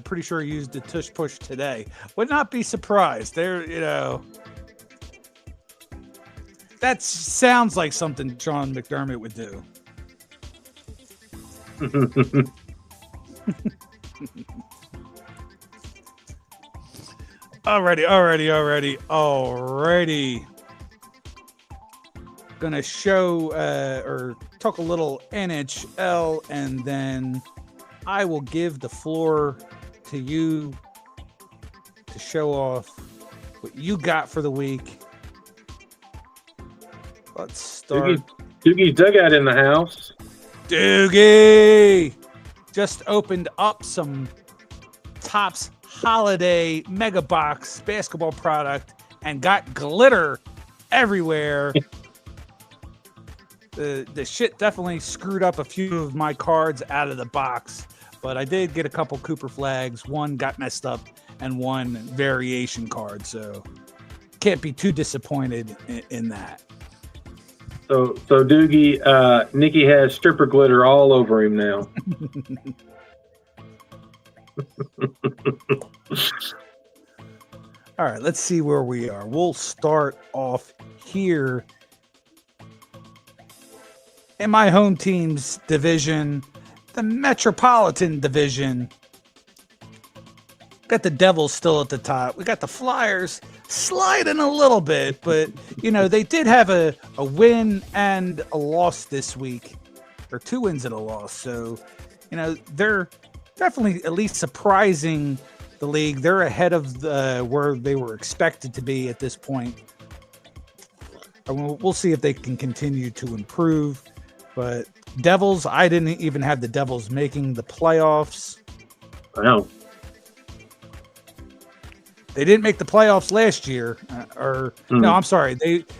Pretty sure used the tush push today. Would not be surprised. That sounds like something Sean McDermott would do. Alrighty. Gonna show or talk a little NHL and then I will give the floor to you to show off what you got for the week. Let's start. Doogie's Dugout in the house. Doogie just opened up some Topps Holiday Mega Box basketball product and got glitter everywhere. The shit definitely screwed up a few of my cards out of the box, but I did get a couple Cooper flags. One got messed up and one variation card, so can't be too disappointed in that. So Doogie, Nikki has stripper glitter all over him now. All right, let's see where we are. We'll start off here in my home team's division, the Metropolitan Division. Got the Devils still at the top. We got the Flyers sliding a little bit, but they did have a win and a loss this week, or 2 wins and a loss. So, they're definitely at least surprising the league. They're ahead of where they were expected to be at this point. We'll see if they can continue to improve. But Devils, I didn't even have the Devils making the playoffs. Wow. They didn't make the playoffs last year, no, I'm sorry.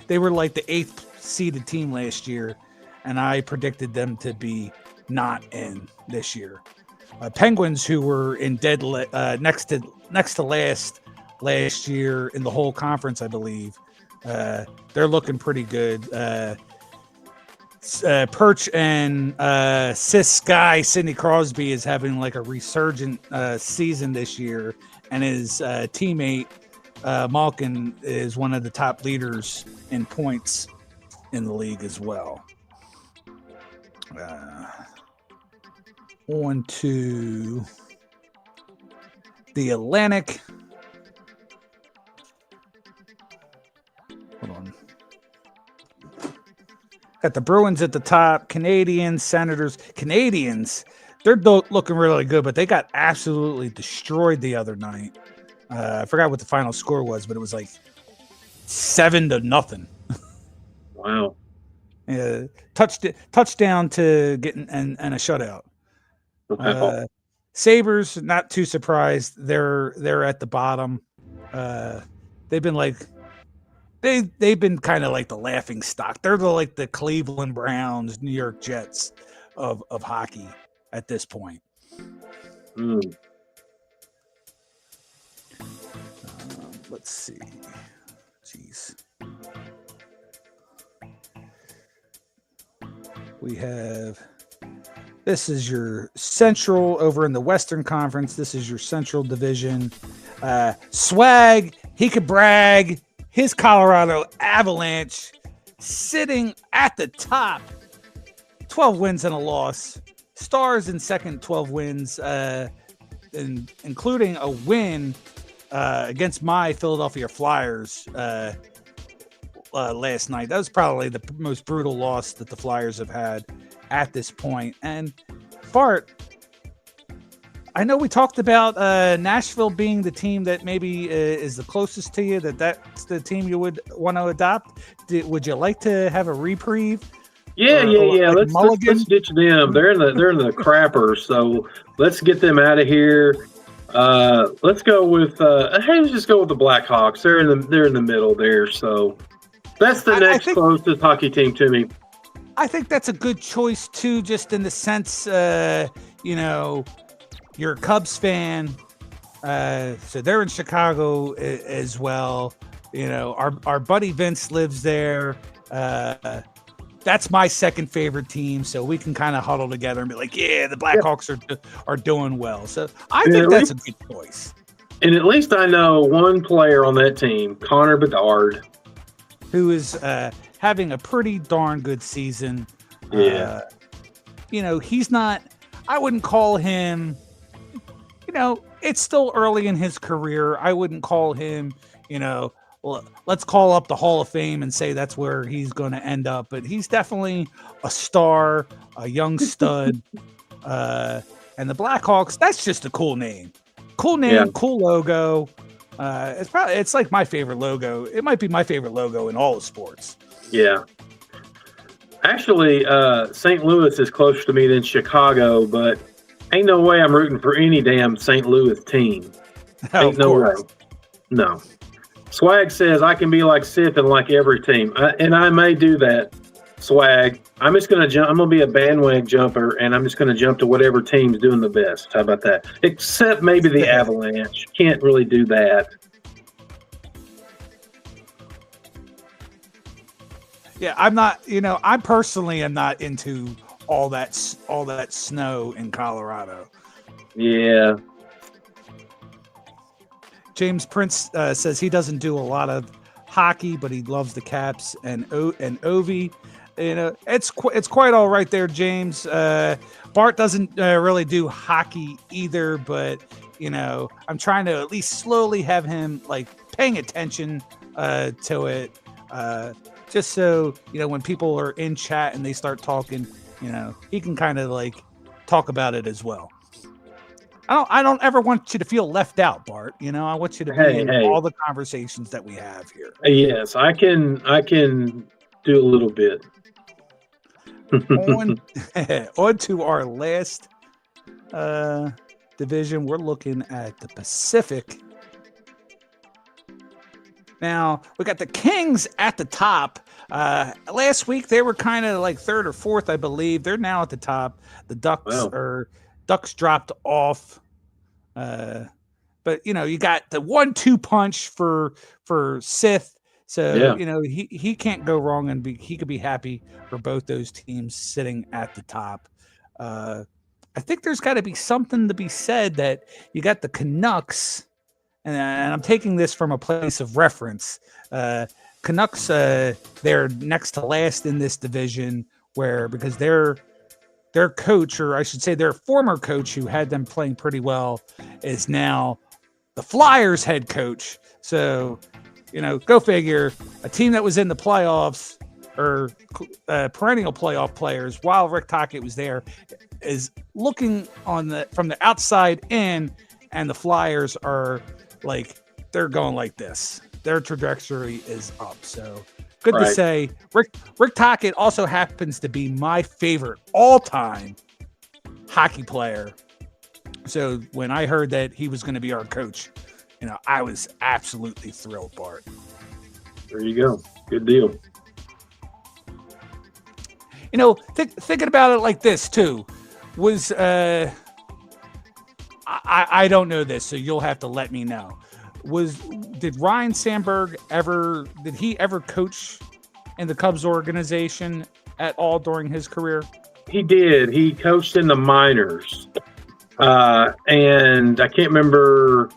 They were like the 8th seeded team last year, and I predicted them to be not in this year. Penguins, who were in dead next to last year in the whole conference, I believe, they're looking pretty good. Perch and Sidney Crosby is having like a resurgent season this year, and his teammate Malkin is one of the top leaders in points in the league as well. On to the Atlantic. Hold on. Got the Bruins at the top, Canadiens, Senators. Canadiens, they're looking really good, but they got absolutely destroyed the other night. I forgot what the final score was, but it was like 7-0. Wow. Touchdown to get and a shutout. Okay. Sabres, not too surprised. They're at the bottom. They've been like they've been kind of like the laughing stock. They're like the Cleveland Browns, New York Jets of hockey at this point. Let's see. Jeez. We have, this is your Central over in the Western Conference. This is your Central Division. Swag, he could brag. His Colorado Avalanche sitting at the top, 12 wins and a loss. Stars in second, 12 wins, including a win against my Philadelphia Flyers last night. That was probably the most brutal loss that the Flyers have had at this point. And Bart, I know we talked about Nashville being the team that maybe is the closest to you, that's the team you would want to adopt. Would you like to have a reprieve? Yeah. Like let's ditch them. They're in the crapper. So let's get them out of here. Let's go with let's just go with the Blackhawks. They're in the middle there. So that's the next closest hockey team to me. I think that's a good choice too, just in the sense, you're a Cubs fan, so they're in Chicago as well. Our buddy Vince lives there. That's my second favorite team, so we can kind of huddle together and be like, yeah, the Blackhawks are doing well. So I think that's a good choice. And at least I know one player on that team, Connor Bedard, who is having a pretty darn good season. Yeah. He's not, I wouldn't call him, it's still early in his career. I wouldn't call him, let's call up the Hall of Fame and say that's where he's going to end up. But he's definitely a star, a young stud. And the Blackhawks, that's just a cool name. Cool name, cool logo. It's like my favorite logo. It might be my favorite logo in all of sports. Yeah. Actually, St. Louis is closer to me than Chicago, but ain't no way I'm rooting for any damn St. Louis team. Ain't no way. No. Swag says I can be like Sith and like every team, and I may do that. Swag. I'm just gonna jump. I'm gonna be a bandwagon jumper, and I'm just gonna jump to whatever team's doing the best. How about that? Except maybe the Avalanche. Can't really do that. Yeah, I'm not. I personally am not into all that snow in Colorado. Yeah. James Prince says he doesn't do a lot of hockey, but he loves the Caps and Ovi. It's quite all right there, James. Bart doesn't really do hockey either, but I'm trying to at least slowly have him like paying attention to it, just so when people are in chat and they start talking, he can kind of like talk about it as well. I don't ever want you to feel left out, Bart. I want you to be in all the conversations that we have here. Yes, I can do a little bit. On to our last division. We're looking at the Pacific. Now, we got the Kings at the top. Last week, they were kind of like third or fourth, I believe. They're now at the top. The Ducks dropped off. But, you got the 1-2 punch for Sith. So, he can't go wrong, and he could be happy for both those teams sitting at the top. I think there's got to be something to be said that you got the Canucks, and I'm taking this from a place of reference. Canucks, they're next to last in this division, because their coach, or I should say their former coach who had them playing pretty well, is now the Flyers head coach. So, go figure. A team that was in the playoffs or perennial playoff players while Rick Tocchet was there is looking from the outside in, and the Flyers are like, they're going like this. Their trajectory is up. So good to say. Rick Tocchet also happens to be my favorite all-time hockey player. So when I heard that he was going to be our coach, I was absolutely thrilled, Bart. There you go. Good deal. Thinking about it like this too, was I don't know this, so you'll have to let me know. Did Ryan Sandberg ever coach in the Cubs organization at all during his career? He did. He coached in the minors. And I can't remember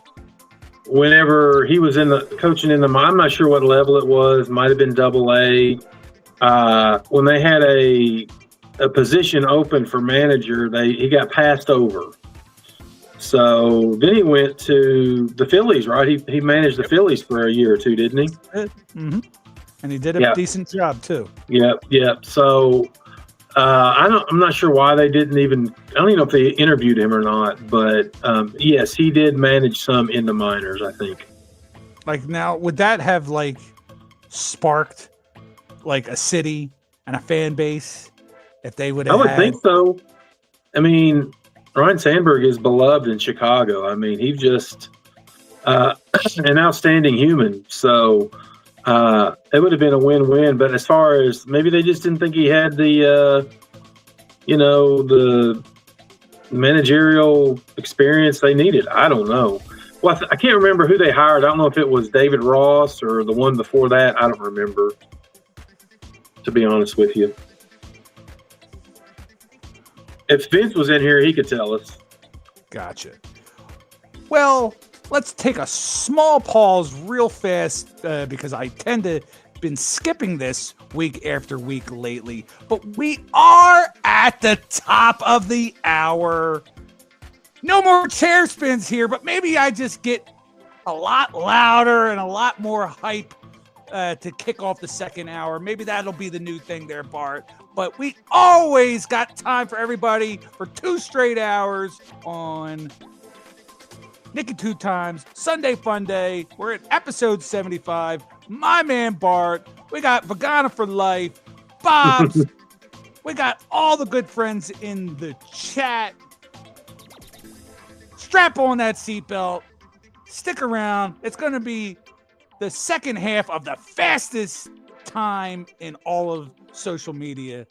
whenever he was coaching in I'm not sure what level it was. Might have been AA. When they had a position open for manager, he got passed over. So then he went to the Phillies, right? He managed the Phillies for a year or two, didn't he? Mm-hmm. And he did a decent job too. Yep. So I'm not sure why they didn't even. I don't even know if they interviewed him or not. But yes, he did manage some in the minors, I think. Like now, would that have like sparked like a city and a fan base if they would have? I would think so. I mean, Ryan Sandberg is beloved in Chicago. I mean, he's just an outstanding human. So it would have been a win-win. But as far as maybe they just didn't think he had the managerial experience they needed. I don't know. Well, I can't remember who they hired. I don't know if it was David Ross or the one before that. I don't remember, to be honest with you. If Vince was in here, he could tell us. Gotcha. Well, let's take a small pause real fast because I tend to been skipping this week after week lately. But we are at the top of the hour. No more chair spins here, but maybe I just get a lot louder and a lot more hype to kick off the second hour. Maybe that'll be the new thing there, Bart. But we always got time for everybody for 2 straight hours on Nick and Two Times, Sunday Funday. We're at episode 75. My man Bart. We got Vegana for Life, Bob's. We got all the good friends in the chat. Strap on that seatbelt. Stick around. It's going to be the second half of the fastest time in all of social media.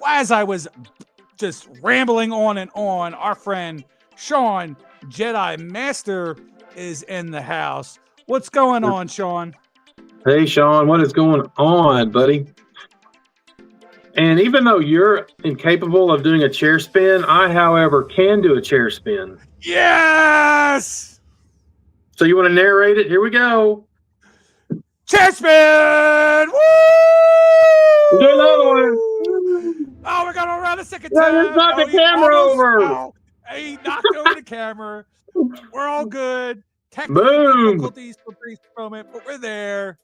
As I was just rambling on and on, our friend Sean, Jedi Master, is in the house. What's going on, Sean? Hey, Sean, what is going on, buddy? And even though you're incapable of doing a chair spin, I, however, can do a chair spin. Yes! So you want to narrate it? Here we go. Chair spin! Woo! We'll do another one. Oh, we're going around a second time. Let's knock the camera over. Oh, he knocked over the camera. We're all good. Technical Boom. difficulties for a brief moment, but we're there.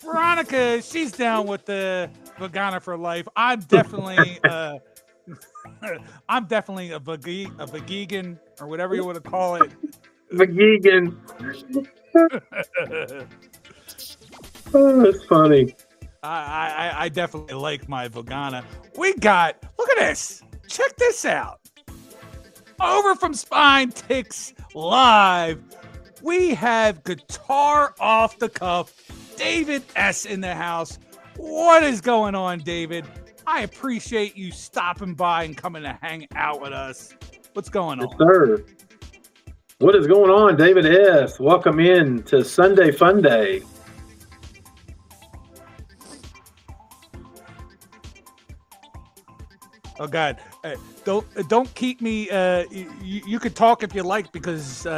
Veronica, she's down with the Vegana for Life. I'm definitely a vegan or whatever you want to call it. Vegan. Oh, that's funny. I definitely like my Vegana. Look at this. Check this out. Over from Spine Ticks Live, we have guitar off the cuff, David S. in the house. What is going on, David? I appreciate you stopping by and coming to hang out with us. What's going on? Yes, sir. What is going on, David S.? Welcome in to Sunday Funday. Oh God! Don't keep me. You could talk if you like, because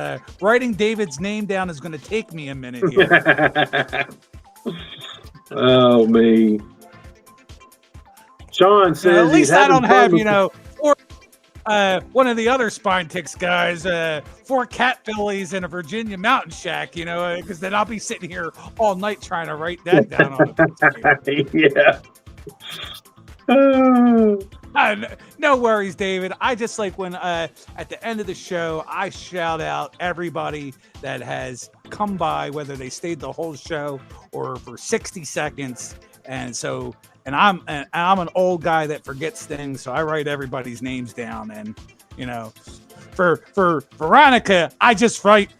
writing David's name down is going to take me a minute here. Oh me. Sean says at least I don't have with... one of the other Spine Ticks guys, 4 cat fillies and a Virginia mountain shack, because then I'll be sitting here all night trying to write that down on the Yeah. No worries, David. I just like when at the end of the show, I shout out everybody that has come by, whether they stayed the whole show or for 60 seconds. And I'm an old guy that forgets things, so I write everybody's names down. And for Veronica, I just write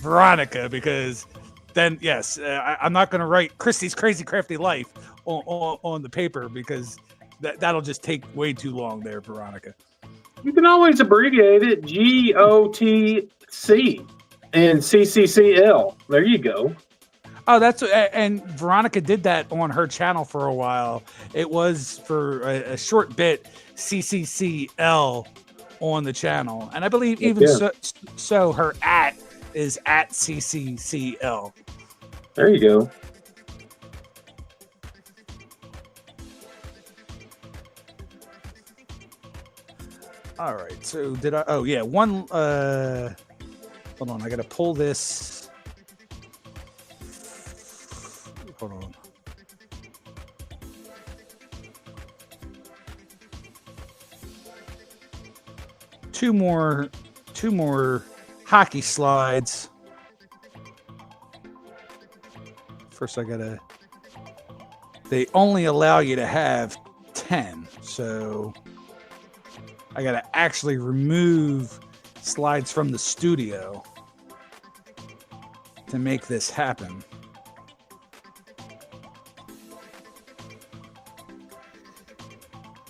Veronica, because then yes, I'm not going to write Christy's Crazy Crafty Life on the paper, because that'll just take way too long there, Veronica. You can always abbreviate it GOTC and CCCL. There you go. Oh, and Veronica did that on her channel for a while. It was for a short bit CCCL on the channel, and I believe even so her @ is @ CCCL. There you go. All right. So did I? Oh yeah. One. Hold on. I gotta pull this. Hold on. Two more hockey slides. First, they only allow you to have 10, so I gotta actually remove slides from the studio to make this happen.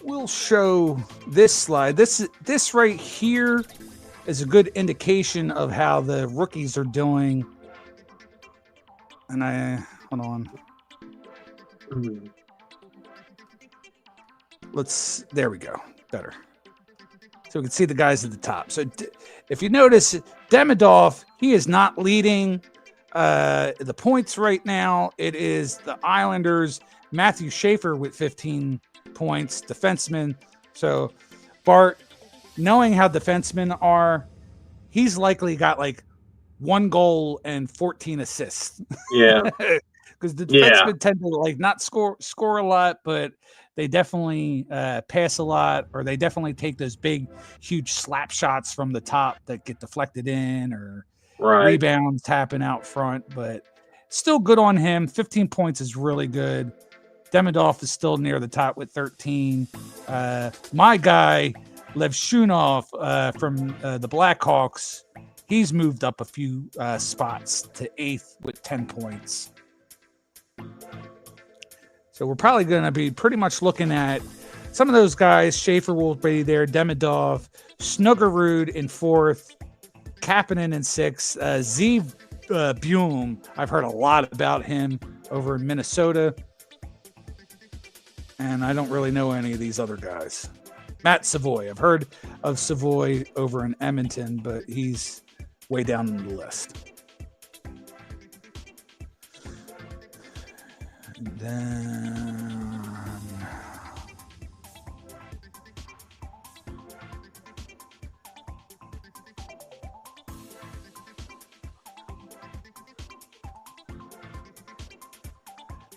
We'll show this slide. This right here is a good indication of how the rookies are doing. And hold on. There we go. Better. So we can see the guys at the top. So if you notice, Demidov, he is not leading the points right now. It is the Islanders, Matthew Schaefer with 15 points, defenseman. So Bart, knowing how defensemen are, he's likely got like 1 goal and 14 assists. Yeah. Because the defensemen tend to like not score a lot, but they definitely pass a lot, or they definitely take those big, huge slap shots from the top that get deflected in, or rebounds happen out front. But still good on him. 15 points is really good. Demidov is still near the top with 13. My guy, Lev Shunov from the Blackhawks, he's moved up a few spots to 8th with 10 points. So we're probably going to be pretty much looking at some of those guys. Schaefer will be there, Demidov, Snuggerud in 4th, Kapanen in 6th, Zeev Buhm. I've heard a lot about him over in Minnesota, and I don't really know any of these other guys. Matt Savoy. I've heard of Savoy over in Edmonton, but he's way down on the list. And then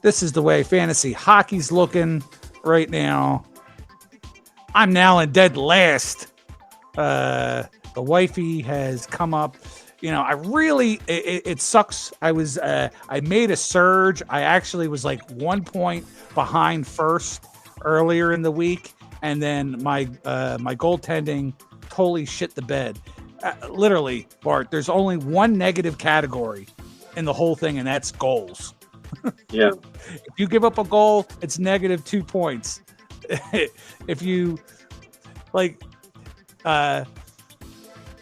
this is the way fantasy hockey's looking right now. I'm now in dead last. The wifey has come up. You know, I really, it sucks. I made a surge. I actually was like 1 point behind first earlier in the week. And then my goaltending totally shit the bed. Literally, Bart, there's only one negative category in the whole thing, and that's goals. Yeah. If you give up a goal, it's negative 2 points. If you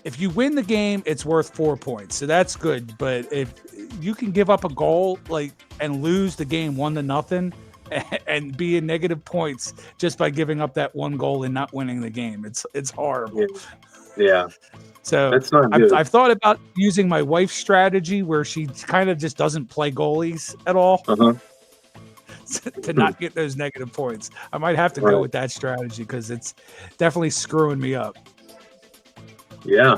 if you win the game, it's worth 4 points. So that's good. But if you can give up a goal and lose the game 1-0 and be in negative points just by giving up that 1 goal and not winning the game, it's horrible. Yeah. So that's not good. I've thought about using my wife's strategy where she kind of just doesn't play goalies at all to not get those negative points. I might have to go with that strategy because it's definitely screwing me up. Yeah.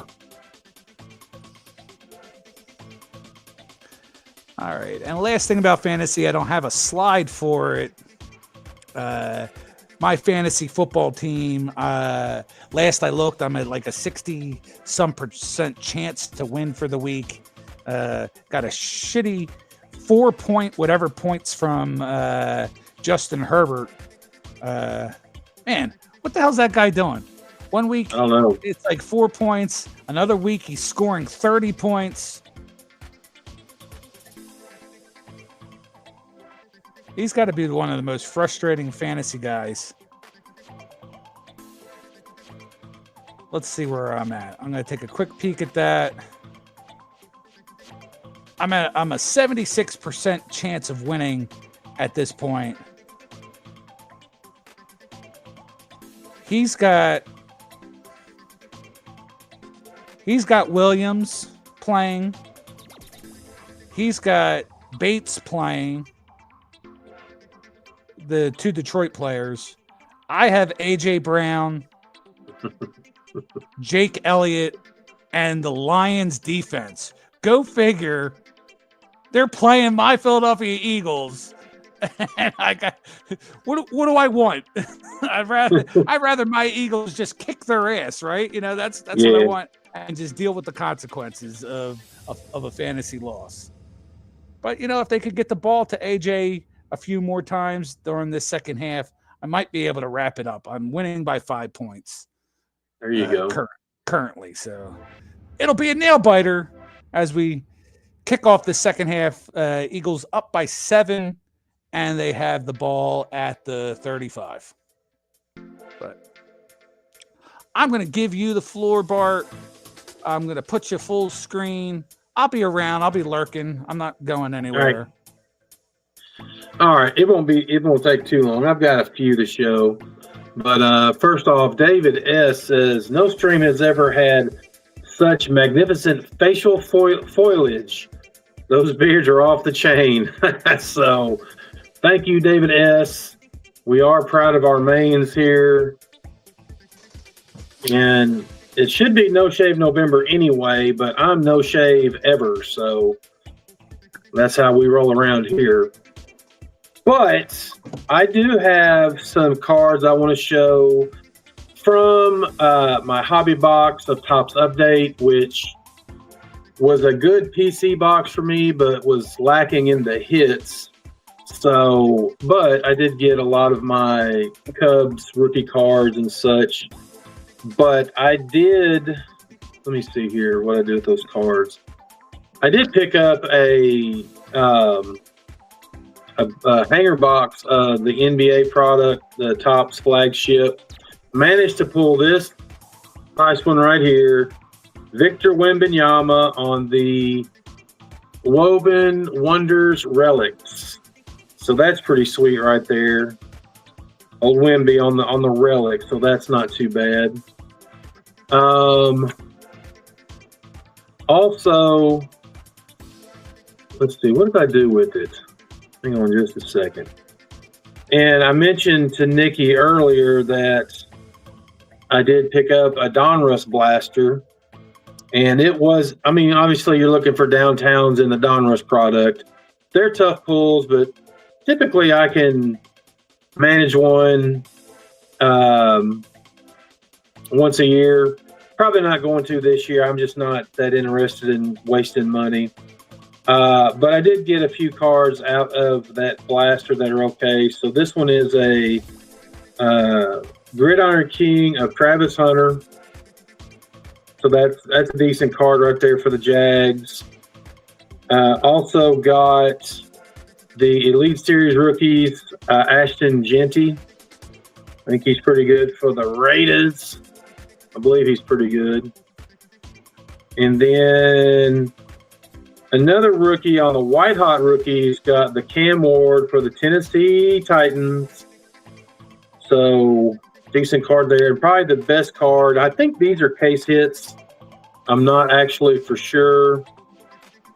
All right. And last thing about fantasy, I don't have a slide for it. My fantasy football team, last I looked, I'm at like a 60% chance to win for the week. Got a shitty 4 point whatever points from Justin Herbert. Man, what the hell's that guy doing? 1 week, I don't know. It's like 4 points. Another week, he's scoring 30 points. He's got to be one of the most frustrating fantasy guys. Let's see where I'm at. I'm going to take a quick peek at that. I'm a 76% chance of winning at this point. He's got Williams playing. He's got Bates playing. The 2 Detroit players. I have AJ Brown, Jake Elliott, and the Lions defense. Go figure. They're playing my Philadelphia Eagles. And I got what do I want? I'd rather my Eagles just kick their ass, right? You know, that's what I want, and just deal with the consequences of a fantasy loss. But you know, if they could get the ball to AJ a few more times during this second half, I might be able to wrap it up. I'm winning by 5 points. There you go. Currently, so it'll be a nail biter as we kick off the second half. Eagles up by 7, and they have the ball at the 35. But I'm going to give you the floor, Bart. I'm going to put you full screen. I'll be around. I'll be lurking. I'm not going anywhere. All right. It won't take too long. I've got a few to show. But first off, David S. says, no stream has ever had such magnificent facial foliage. Those beards are off the chain. So thank you, David S. We are proud of our mains here. And it should be No Shave November anyway, but I'm no shave ever, so that's how we roll around here. But I do have some cards I want to show from my hobby box of Topps Update, which was a good PC box for me, but was lacking in the hits. So, but I did get a lot of my Cubs rookie cards and such. But I did, let me see here what I did with those cards. I did pick up a hanger box of the NBA product, the Topps flagship. Managed to pull this nice one right here, Victor Wembanyama on the Woven Wonders Relics. So that's pretty sweet right there. Old Wemby on the relic, so that's not too bad. Also, let's see, what did I do with it? Hang on just a second. And I mentioned to Nikki earlier that I did pick up a Donruss blaster. And it was, I mean, obviously you're looking for downtowns in the Donruss product. They're tough pulls, but typically I can manage one once a year. Probably not going to this year. I'm just not that interested in wasting money. But I did get a few cards out of that blaster that are okay. So this one is a Gridiron King of Travis Hunter. So that's a decent card right there for the Jags. Also got the Elite Series rookies, Ashton Genty. I think he's pretty good for the Raiders. I believe he's pretty good. And then another rookie on the White Hot rookies got the Cam Ward for the Tennessee Titans. So decent card there. And probably the best card. I think these are case hits. I'm not actually for sure.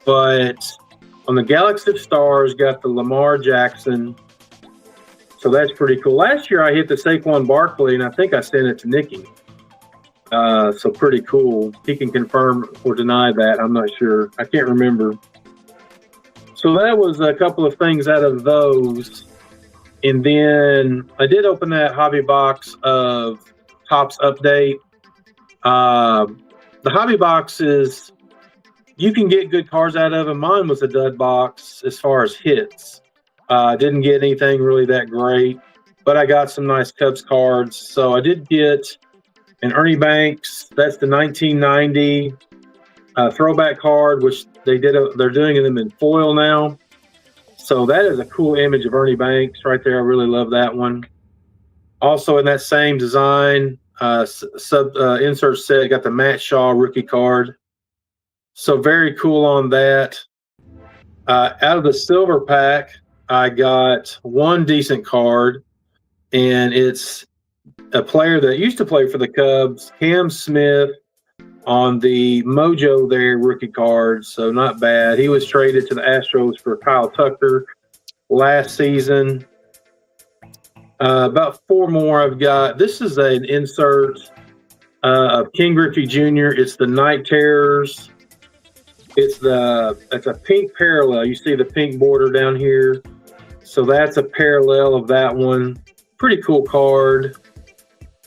But on the Galaxy of Stars, got the Lamar Jackson. So that's pretty cool. Last year I hit the Saquon Barkley, and I think I sent it to Nikki. So pretty cool. He can confirm or deny that. I'm not sure. I can't remember. So that was a couple of things out of those. And then I did open that hobby box of Topps Update. The hobby boxes, you can get good cards out of them. Mine was a dud box as far as hits. Didn't get anything really that great, but I got some nice Cubs cards. So I did get an Ernie Banks. That's the 1990 throwback card, which they're doing them in foil now. So that is a cool image of Ernie Banks right there. I really love that one. Also in that same design, insert set, got the Matt Shaw rookie card. So very cool on that. Out of the silver pack, I got one decent card, and it's a player that used to play for the Cubs, Cam Smith, on the Mojo there rookie card. So not bad. He was traded to the Astros for Kyle Tucker last season. About four more I've got. This is an insert of King Griffey Jr. It's the Night Terrors. It's a pink parallel. You see the pink border down here. So that's a parallel of that one. Pretty cool card.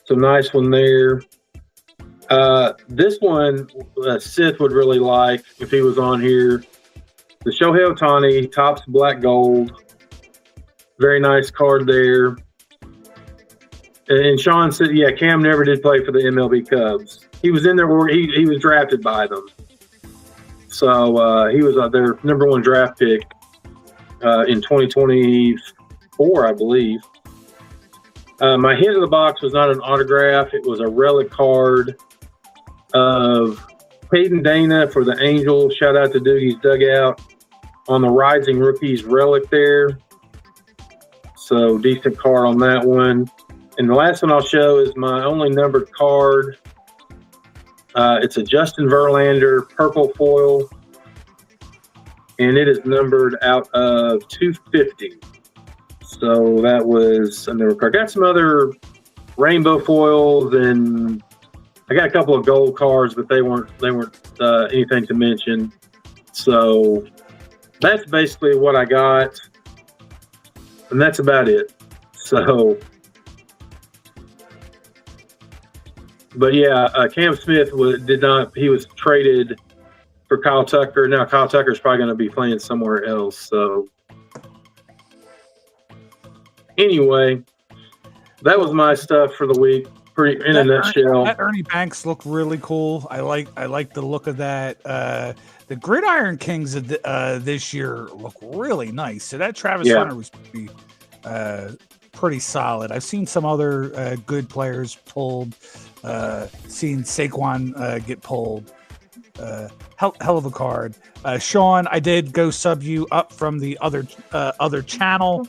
So nice one there. This one, Sith would really like if he was on here. The Shohei Ohtani, Topps Black Gold. Very nice card there. And Sean said, yeah, Cam never did play for the MLB Cubs. He was in there, or he was drafted by them. So he was their #1 draft pick in 2024, I believe. My hit of the box was not an autograph. It was a relic card of Peyton Dana for the Angels. Shout out to Doogie's Dugout on the Rising Rookies relic there. So decent card on that one. And the last one I'll show is my only numbered card. It's a Justin Verlander purple foil, and it is numbered out of 250. So that was another card. Got some other rainbow foils and I got a couple of gold cards, but they weren't anything to mention. So that's basically what I got, and that's about it. So, but yeah, Cam Smith he was traded for Kyle Tucker. Now Kyle Tucker's probably going to be playing somewhere else. So anyway, that was my stuff for the week. Pretty in a nutshell. That Ernie Banks looked really cool. I like the look of that. The Gridiron Kings this year look really nice. So that Travis Hunter was pretty solid. I've seen some other good players pulled. Seen Saquon get pulled. Hell of a card. Sean, I did go sub you up from the other channel.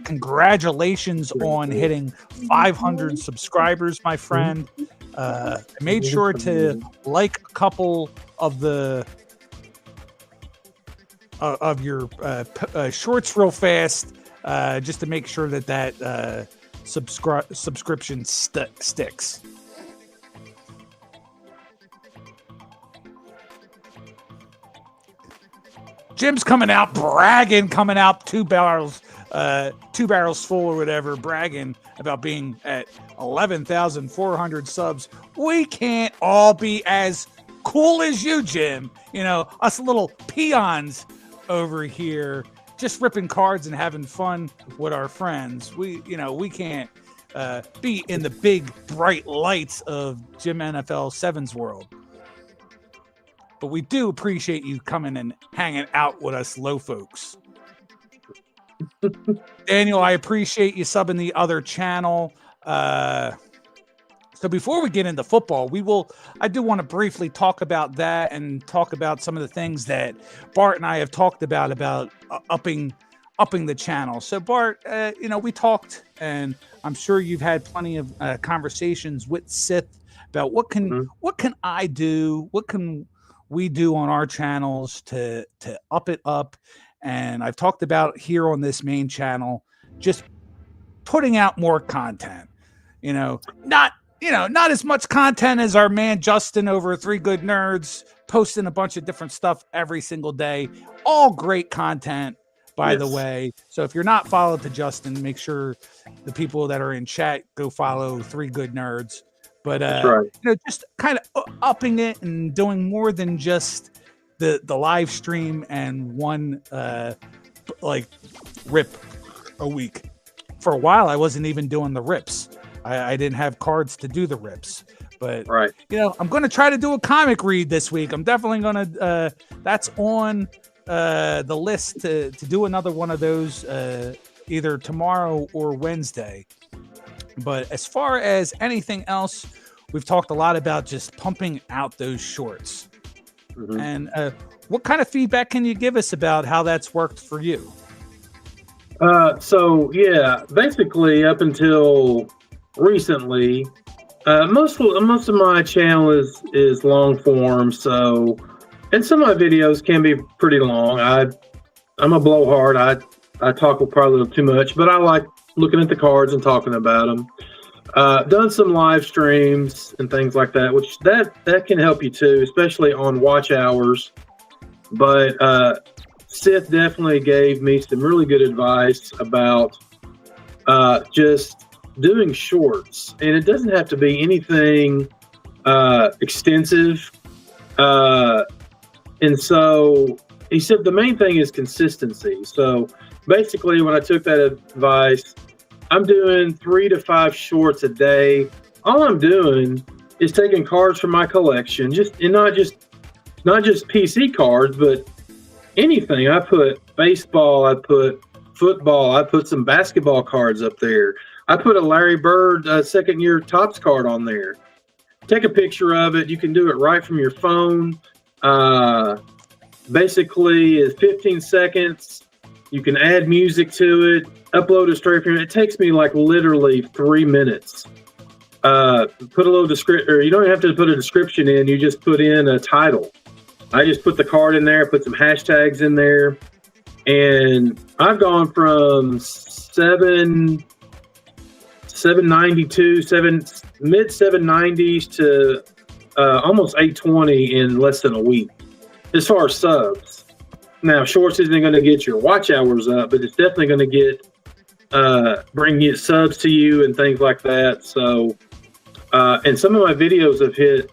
Congratulations on hitting 500 subscribers, my friend. I made sure to like a couple of the of your shorts real fast, just to make sure that subscription sticks. Jim's coming out bragging, two barrels full or whatever, bragging about being at 11,400 subs. We can't all be as cool as you, Jim. You know, us little peons over here just ripping cards and having fun with our friends. We can't be in the big bright lights of Jim NFL 7's world. But we do appreciate you coming and hanging out with us low folks. Daniel, I appreciate you subbing the other channel. So before we get into football, I do want to briefly talk about that and talk about some of the things that Bart and I have talked about upping the channel. So Bart, we talked, and I'm sure you've had plenty of conversations with Sith about what can I do, what can we do on our channels to up it up. And I've talked about here on this main channel, just putting out more content, not as much content as our man Justin over 3 Good Nerds, posting a bunch of different stuff every single day. All great content, by the way. So if you're not followed to Justin, make sure the people that are in chat go follow 3 Good Nerds. But just kind of upping it and doing more than just the live stream and one rip a week. For a while, I wasn't even doing the rips. I didn't have cards to do the rips. But I'm going to try to do a comic read this week. I'm definitely going to. That's on the list to do another one of those either tomorrow or Wednesday. But as far as anything else, we've talked a lot about just pumping out those shorts. Mm-hmm. And what kind of feedback can you give us about how that's worked for you? Basically up until recently, most of my channel is long form. So, and some of my videos can be pretty long. I'm a blowhard. I talk probably a little too much, but I like looking at the cards and talking about them. Done some live streams and things like that, which that can help you too, especially on watch hours. But Sith definitely gave me some really good advice about just doing shorts, and it doesn't have to be anything extensive. And so he said the main thing is consistency. So basically, when I took that advice, I'm doing 3 to 5 shorts a day. All I'm doing is taking cards from my collection, not just PC cards, but anything. I put baseball, I put football, I put some basketball cards up there. I put a Larry Bird second-year Topps card on there. Take a picture of it. You can do it right from your phone. Basically, it's 15 seconds. You can add music to it, upload it straight from it. It takes me literally 3 minutes. Put a little description, or you don't have to put a description in. You just put in a title. I just put the card in there, put some hashtags in there, and I've gone from 792, mid 790s to almost 820 in less than a week as far as subs. Now, shorts isn't going to get your watch hours up, but it's definitely going to get bring you subs to you and things like that. So, and some of my videos have hit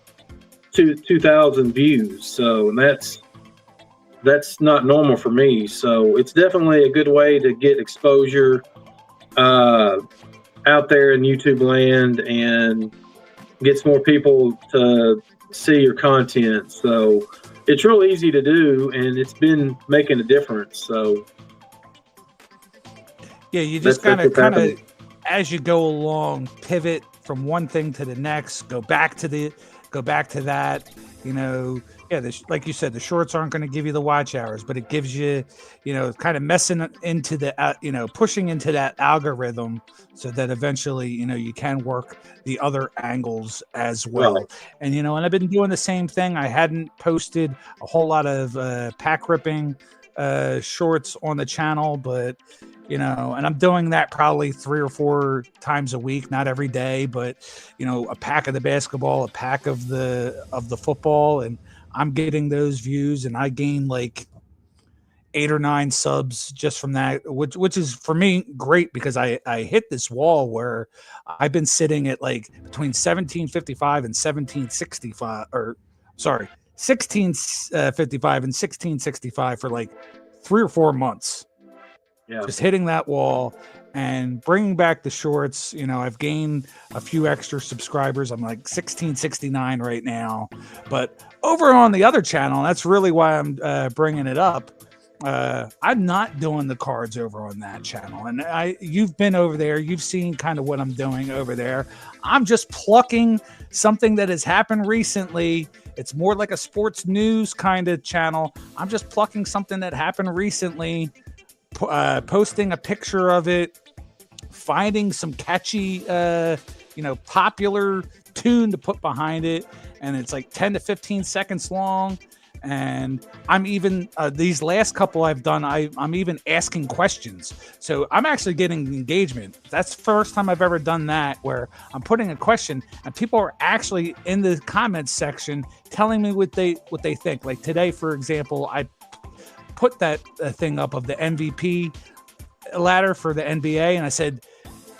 2,000 views. So, and that's not normal for me. So, it's definitely a good way to get exposure out there in YouTube land and gets more people to see your content. So, it's real easy to do, and it's been making a difference. So, yeah, you just kind of, as you go along, pivot from one thing to the next, go back to that. You know, yeah, like you said, the shorts aren't going to give you the watch hours, but it gives you, you know, kind of messing into the, pushing into that algorithm so that eventually, you know, you can work the other angles as well. Right. And, you know, and I've been doing the same thing. I hadn't posted a whole lot of pack ripping shorts on the channel, but you know, and I'm doing that probably 3 or 4 times a week, not every day, but you know, a pack of the basketball, a pack of the football, and I'm getting those views, and I gain like 8 or 9 subs just from that, which is for me great, because I hit this wall where I've been sitting at like between 1755 and 1765, or sorry, 1655 and 1665 for like 3 or 4 months. Yeah. Just hitting that wall and bringing back the shorts. You know, I've gained a few extra subscribers. I'm like 1669 right now. But over on the other channel, that's really why I'm bringing it up. I'm not doing the cards over on that channel. And you've been over there. You've seen kind of what I'm doing over there. I'm just plucking something that has happened recently. It's more like a sports news kind of channel. I'm just plucking something that happened recently, posting a picture of it, finding some catchy, popular tune to put behind it, and it's like 10 to 15 seconds long. And I'm even these last couple I've done, I'm even asking questions, so I'm actually getting engagement. That's the first time I've ever done that, where I'm putting a question and people are actually in the comments section telling me what they think. Like today, for example, I put that thing up of the MVP ladder for the NBA, and I said,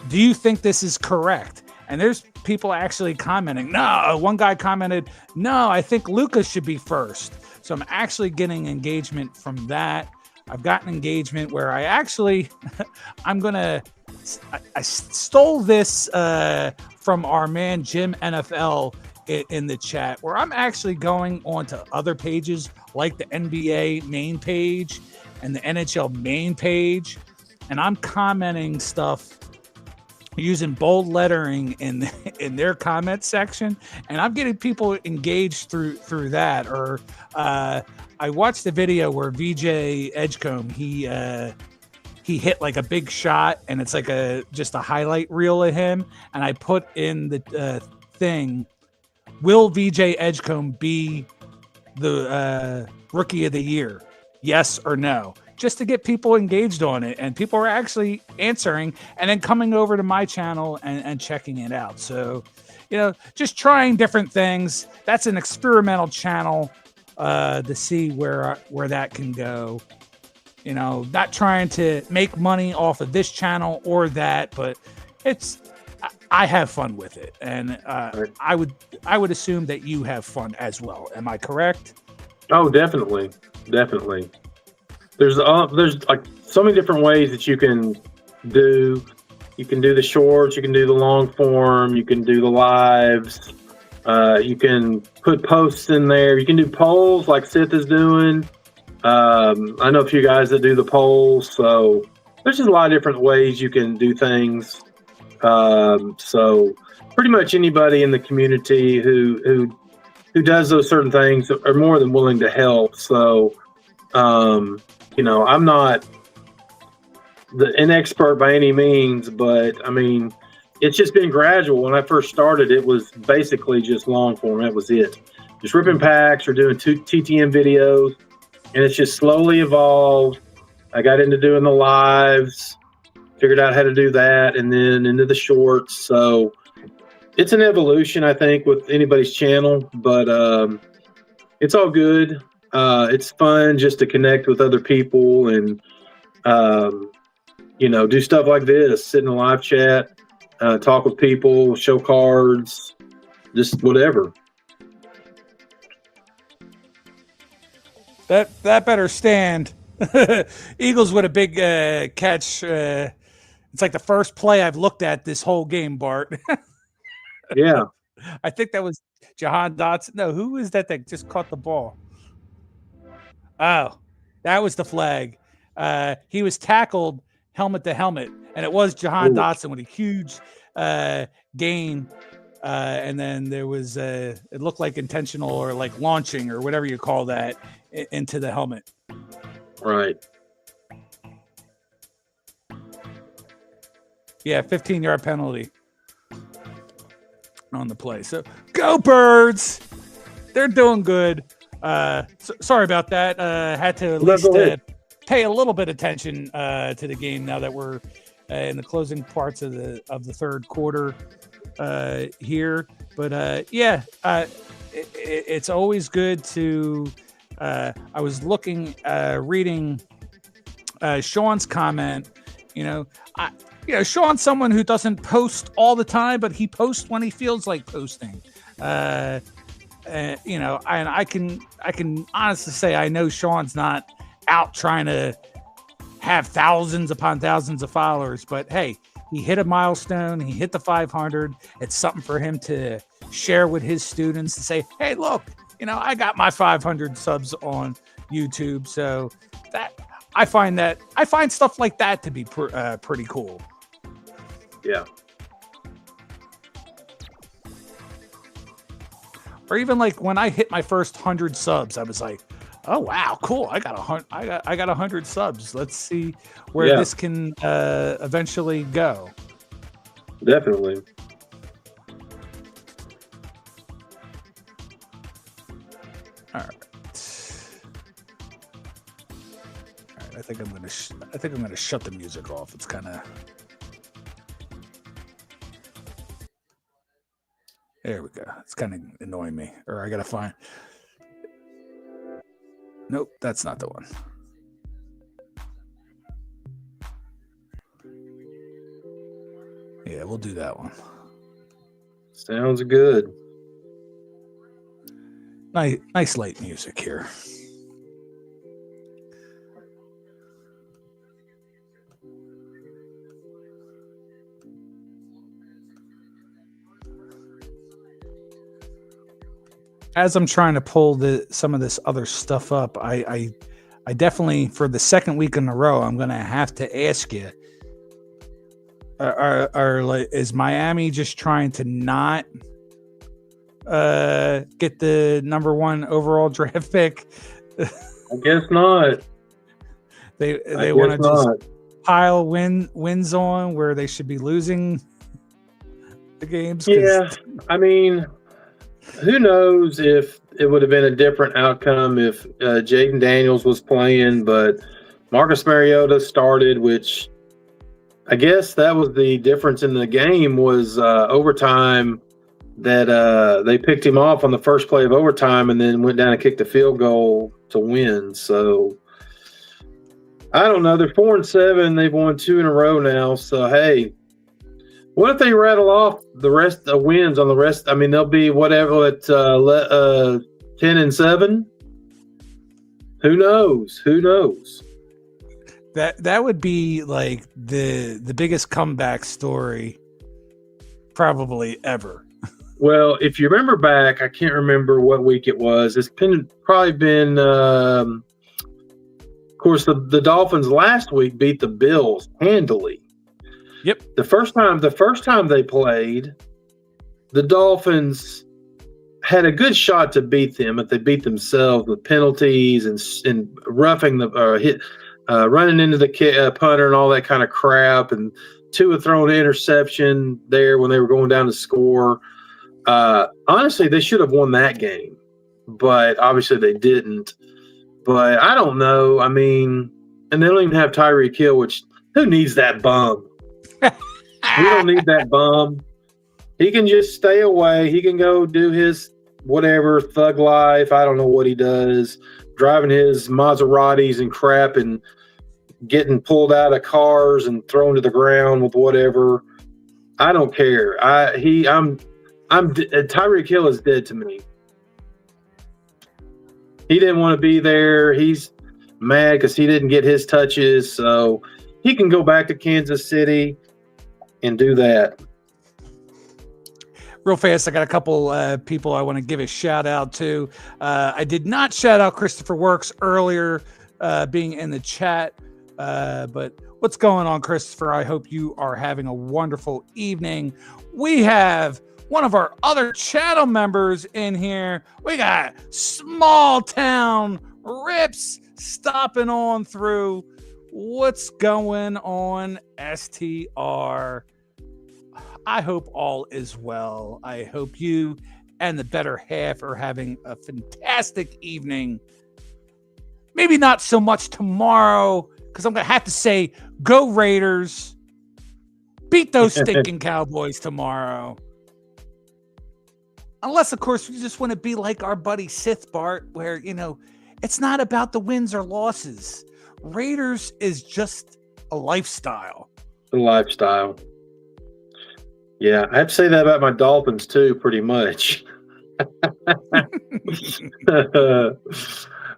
do you think this is correct? And there's people actually commenting, no. One guy commented, no, I think Luka should be first. So I'm actually getting engagement from that. I've gotten engagement where I actually I stole this from our man Jim NFL in the chat, where I'm actually going on to other pages like the NBA main page and the NHL main page, and I'm commenting stuff using bold lettering in their comment section, and I'm getting people engaged through that. Or I watched the video where VJ Edgecombe, he hit like a big shot, and it's like just a highlight reel of him, and I put in the thing, will VJ Edgecombe be the rookie of the year? Yes or no? Just to get people engaged on it. And people are actually answering and then coming over to my channel and checking it out. So, just trying different things. That's an experimental channel to see where that can go. Not trying to make money off of this channel or that, but I have fun with it, and I would assume that you have fun as well. Am I correct? Oh, definitely. There's like so many different ways that you can do. You can do the shorts, you can do the long form, you can do the lives. You can put posts in there. You can do polls like Sith is doing. I know a few guys that do the polls, so there's just a lot of different ways you can do things. So pretty much anybody in the community who does those certain things are more than willing to help. So, I'm not an expert by any means, but I mean, it's just been gradual. When I first started, it was basically just long form. That was it. Just ripping packs or doing TTM videos. And it's just slowly evolved. I got into doing the lives, figured out how to do that, and then into the shorts. So it's an evolution, I think, with anybody's channel, but it's all good. It's fun just to connect with other people and do stuff like this, sit in a live chat, talk with people, show cards, just whatever. That better stand. Eagles with a big catch. It's like the first play I've looked at this whole game, Bart. Yeah. I think that was Jahan Dotson. No, who is that just caught the ball? Oh, that was the flag. He was tackled helmet to helmet, and it was Jahan Dotson with a huge gain. And then there was it looked like intentional or like launching or whatever you call that into the helmet. Right. Yeah, 15-yard penalty on the play. So go Birds! They're doing good. Sorry about that. Had to at least pay a little bit of attention to the game now that we're in the closing parts of the third quarter here. But it's always good to. I was reading Sean's comment. Sean's someone who doesn't post all the time, but he posts when he feels like posting. And I can honestly say I know Sean's not out trying to have thousands upon thousands of followers, but hey, he hit a milestone. He hit the 500. It's something for him to share with his students to say, hey, look, I got my 500 subs on YouTube. So that I find stuff like that to be pretty cool. Yeah. Or even like when I hit my first 100 subs, I was like, "Oh wow, cool! I got 100 subs. Let's see where this can eventually go." Definitely. All right. I think I'm gonna shut the music off. It's kind of. There we go. It's kind of annoying me. Or I got to find. Nope, that's not the one. Yeah, we'll do that one. Sounds good. Nice light music here. As I'm trying to pull some of this other stuff up, I definitely, for the second week in a row, I'm going to have to ask you, is Miami just trying to not get the number 1 overall draft pick? I guess not. They want to just pile wins on where they should be losing the games. Yeah, I mean, who knows if it would have been a different outcome if Jaden Daniels was playing, but Marcus Mariota started, which I guess that was the difference in the game was overtime that they picked him off on the first play of overtime and then went down and kicked a field goal to win. So I don't know. They're 4-7. They've won 2 in a row now. So, hey, what if they rattle off the rest of wins on the rest? I mean, they'll be whatever at 10-7. Who knows? Who knows? That would be like the biggest comeback story probably ever. Well, if you remember back, I can't remember what week it was. It's probably been, of course, the Dolphins last week beat the Bills handily. Yep. The first time they played, the Dolphins had a good shot to beat them, but they beat themselves with penalties and roughing the running into the punter and all that kind of crap. And Tua throwing an interception there when they were going down to score. Honestly, they should have won that game, but obviously they didn't. But I don't know. I mean, and they don't even have Tyreek Hill, which who needs that bum? We don't need that bum. He can just stay away. He can go do his whatever thug life. I don't know what he does, driving his Maseratis and crap and getting pulled out of cars and thrown to the ground with whatever. I don't care. Tyreek Hill is dead to me. He didn't want to be there. He's mad because he didn't get his touches. So he can go back to Kansas City and do that. Real fast, I got a couple people I want to give a shout out to. I did not shout out Christopher Works earlier being in the chat. But what's going on, Christopher? I hope you are having a wonderful evening. We have one of our other channel members in here. We got Small Town Rips stopping on through. What's going on, STR? I hope all is well. I hope you and the better half are having a fantastic evening. Maybe not so much tomorrow, because I'm going to have to say, go Raiders. Beat those stinking Cowboys tomorrow. Unless, of course, we just want to be like our buddy Sith Bart, where, it's not about the wins or losses. Raiders is just a lifestyle. A lifestyle. Yeah, I have to say that about my Dolphins, too, pretty much.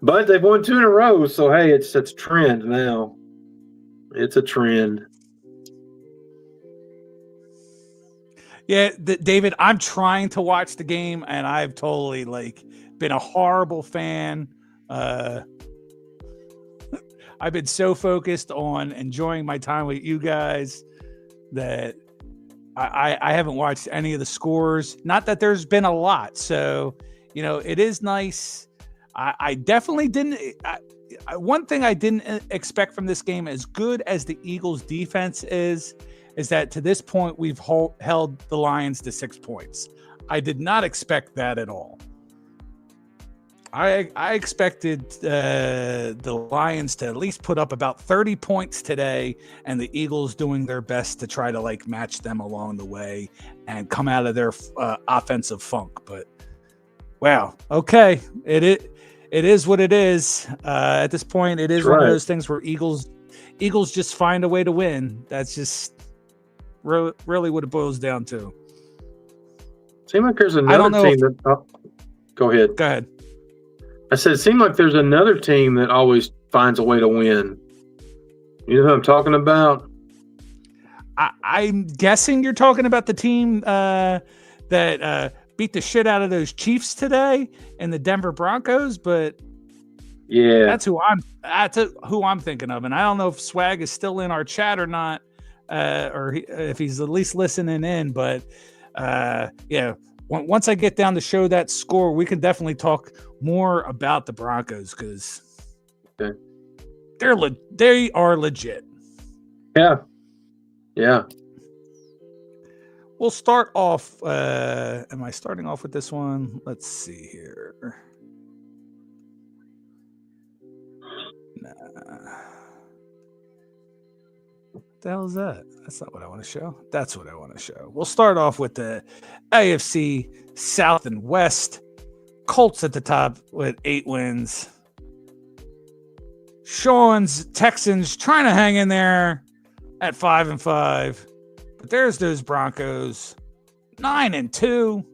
But they've won 2 in a row, so hey, it's a trend now. It's a trend. Yeah, David, I'm trying to watch the game, and I've totally been a horrible fan. I've been so focused on enjoying my time with you guys that I haven't watched any of the scores. Not that there's been a lot, so it is nice. I definitely didn't. One thing I didn't expect from this game, as good as the Eagles' defense is that to this point we've held the Lions to 6 points. I did not expect that at all. I expected the Lions to at least put up about 30 points today, and the Eagles doing their best to try to match them along the way and come out of their offensive funk. But wow, okay, it is what it is. At this point, it is one of those things where Eagles just find a way to win. That's just really what it boils down to. Seems like there's another team that. Oh, go ahead. Go ahead. I said, it seemed like there's another team that always finds a way to win. You know who I'm talking about? I'm guessing you're talking about the team that beat the shit out of those Chiefs today and the Denver Broncos, but yeah, that's who I'm thinking of. And I don't know if Swag is still in our chat or not, or if he's at least listening in. But yeah, once I get down to show that score, we can definitely talk more about the Broncos because they are legit. Yeah. We'll start off. Am I starting off with this one? Let's see here. Nah. What the hell is that? That's not what I want to show. That's what I want to show. We'll start off with the AFC South and West. Colts at the top with 8 wins. Sean's Texans trying to hang in there at 5-5. But there's those Broncos 9-2.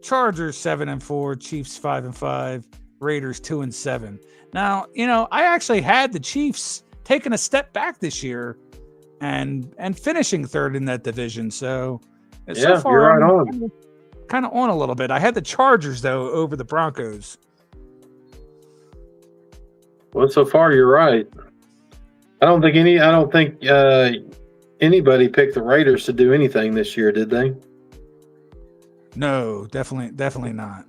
Chargers 7-4. Chiefs 5-5. Raiders 2-7. Now, I actually had the Chiefs taking a step back this year and finishing third in that division. So far, you're right on. Kind of on a little bit. I had the Chargers though over the Broncos. Well, so far you're right. I don't think anybody picked the Raiders to do anything this year, did they? No, definitely not.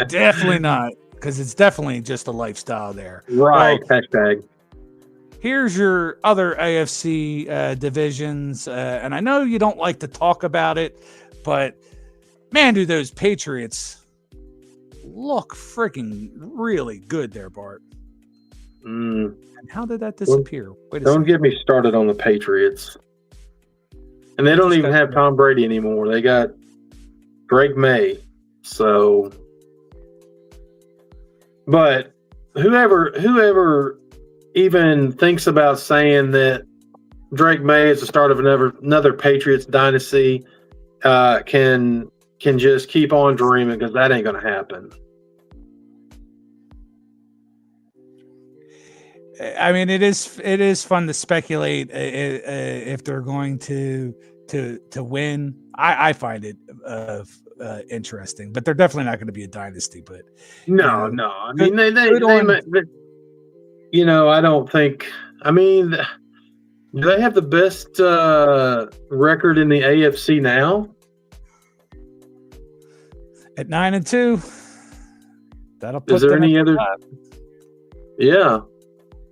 Definitely not, because it's definitely just a lifestyle there. Right. Well, hashtag. Here's your other AFC divisions, and I know you don't like to talk about it, but man, do those Patriots look freaking really good there, Bart. And how did that disappear? Don't get me started on the Patriots. And they don't even have Tom Brady anymore. They got Drake May. So, but whoever even thinks about saying that Drake May is the start of another Patriots dynasty can just keep on dreaming, because that ain't going to happen. I mean, it is fun to speculate if they're going to win. I find it interesting, but they're definitely not going to be a dynasty. But no. I mean, they I don't think. I mean, do they have the best record in the AFC now? At 9-2, that'll put Is there them any at other? the top. Yeah,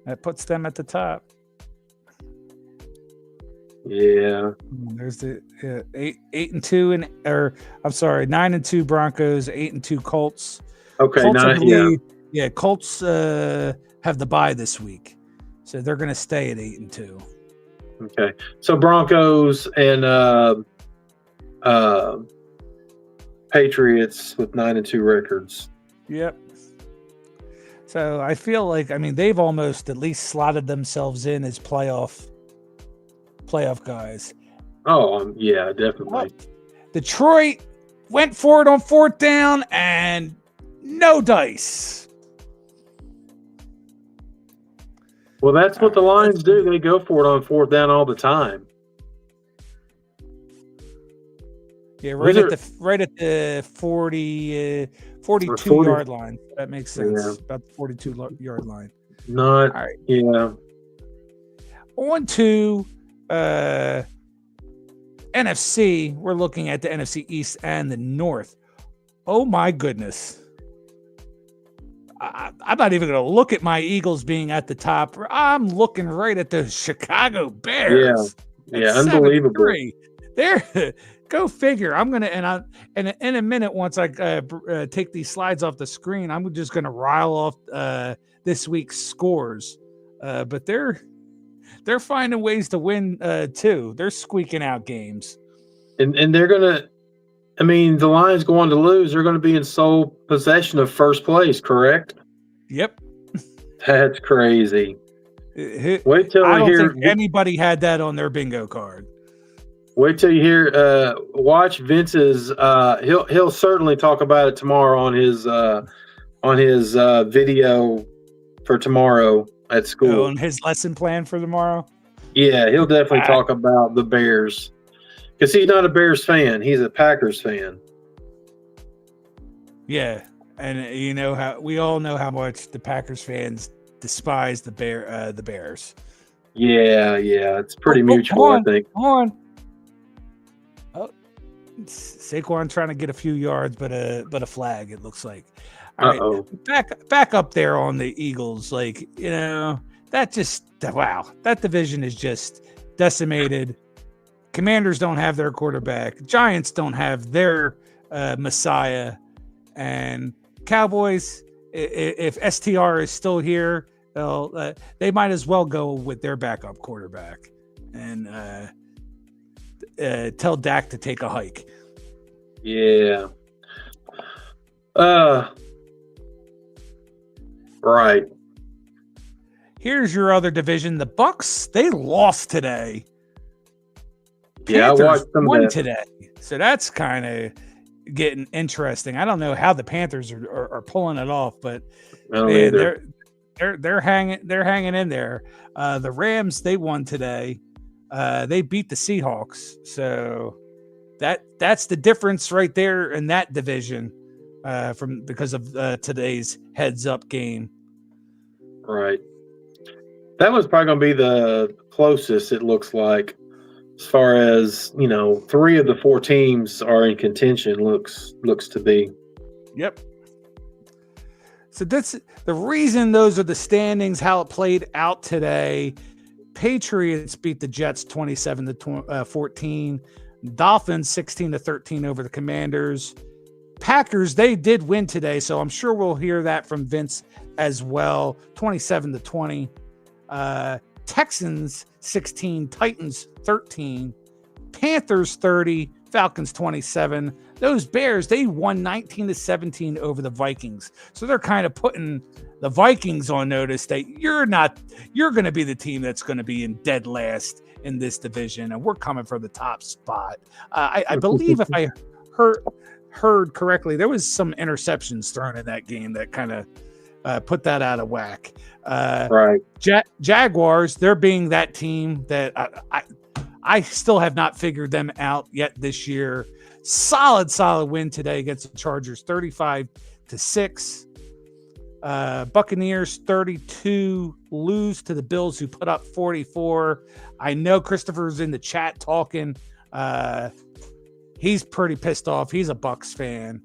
that puts them at the top. Yeah. There's the 8-2 9-2 Broncos, 8-2 Colts. Okay, Colts, Colts have the bye this week, so they're going to stay at 8-2. Okay, so Broncos and Patriots with 9-2 records. Yep. So I feel like, I mean, they've almost at least slotted themselves in as playoff guys. Oh, yeah, definitely. Well, Detroit went for it on fourth down and no dice. Well, that's what the Lions do. They go for it on fourth down all the time. Yeah, right at the 42 yard line. That makes sense. Yeah. About the 42 yard line. Not all right. Yeah. On to NFC. We're looking at the NFC East and the North. Oh my goodness. I'm not even going to look at my Eagles being at the top. I'm looking right at the Chicago Bears. Yeah, unbelievable. They're go figure. I'm gonna and in a minute, once I take these slides off the screen, I'm just gonna rile off this week's scores. But they're finding ways to win too. They're squeaking out games, and they're gonna. I mean, the Lions go on to lose. They're going to be in sole possession of first place, correct? Yep. That's crazy. Wait till I don't think anybody had that on their bingo card. Wait till you hear. Watch Vince's. He'll certainly talk about it tomorrow on his video for tomorrow at school. On his lesson plan for tomorrow. Yeah, he'll definitely talk about the Bears. Because he's not a Bears fan. He's a Packers fan. Yeah. And you know how we all know how much the Packers fans despise the Bears. Yeah. It's pretty mutual, I think. Hold on. Oh, Saquon trying to get a few yards, but a flag, it looks like. All right. Back up there on the Eagles. Like, you know, that division is just decimated. Commanders don't have their quarterback. Giants don't have their Messiah. And Cowboys, if STR is still here, they might as well go with their backup quarterback and tell Dak to take a hike. Yeah. Right. Here's your other division. The Bucks, they lost today. Panthers I watched them won today, so that's kind of getting interesting. I don't know how the Panthers are pulling it off, but they're hanging in there. The Rams, they won today. They beat the Seahawks, so that's the difference right there in that division because of today's heads-up game. Right. That was probably going to be the closest, it looks like. As far as, 3 of the 4 teams are in contention, looks to be. Yep. So that's the reason those are the standings, how it played out today. Patriots beat the Jets 27-14. Dolphins 16-13 over the Commanders. Packers, they did win today, so I'm sure we'll hear that from Vince as well. 27-20. Texans 16, Titans 13. Panthers 30, Falcons 27. Those Bears, they won 19-17 over the Vikings. So they're kind of putting the Vikings on notice that you're going to be the team that's going to be in dead last in this division, and we're coming for the top spot. I believe if I heard correctly, there was some interceptions thrown in that game that kind of put that out of whack. Right. Jaguars, they're being that team that I still have not figured them out yet this year. Solid win today against the Chargers, 35-6. Buccaneers 32 lose to the Bills, who put up 44. I know Christopher's in the chat talking. He's pretty pissed off. He's a Bucs fan.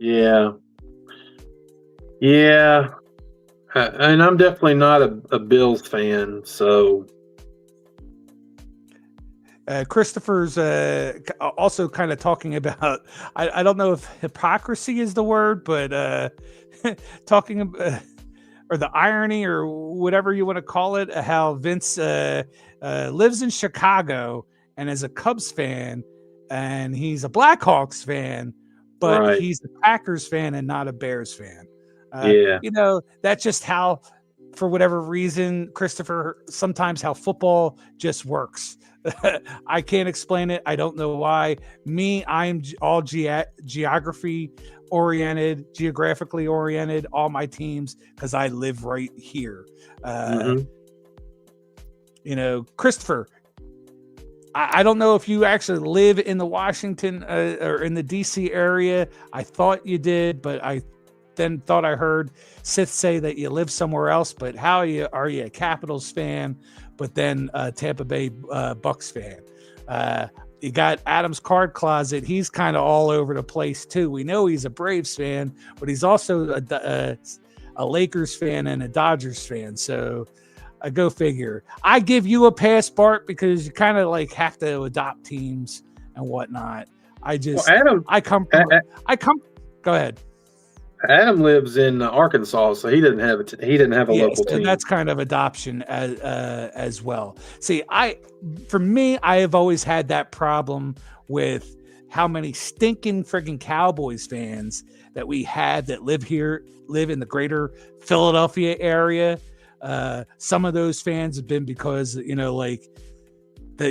Yeah. And I'm definitely not a Bills fan, so. Christopher's also kind of talking about, I don't know if hypocrisy is the word, but talking about, or the irony or whatever you want to call it, how Vince lives in Chicago and is a Cubs fan, and he's a Blackhawks fan, but he's a Packers fan and not a Bears fan. That's just how, for whatever reason, Christopher, sometimes how football just works. I can't explain it. I don't know why. I'm all geographically oriented, all my teams, because I live right here. Christopher, I don't know if you actually live in the Washington or in the DC area. I thought you did, but I then thought I heard Sith say that you live somewhere else. But are you a Capitals fan, but then a Tampa Bay Bucks fan? You got Adam's Card Closet. He's kind of all over the place too. We know he's a Braves fan, but he's also a Lakers fan and a Dodgers fan. So go figure. I give you a pass, Bart, because you kind of like have to adopt teams and whatnot. Go ahead. Adam lives in Arkansas, so he didn't have a local team. That's kind of adoption as well. See, I have always had that problem with how many stinking friggin' Cowboys fans that we had that live in the greater Philadelphia area. Some of those fans have been because, the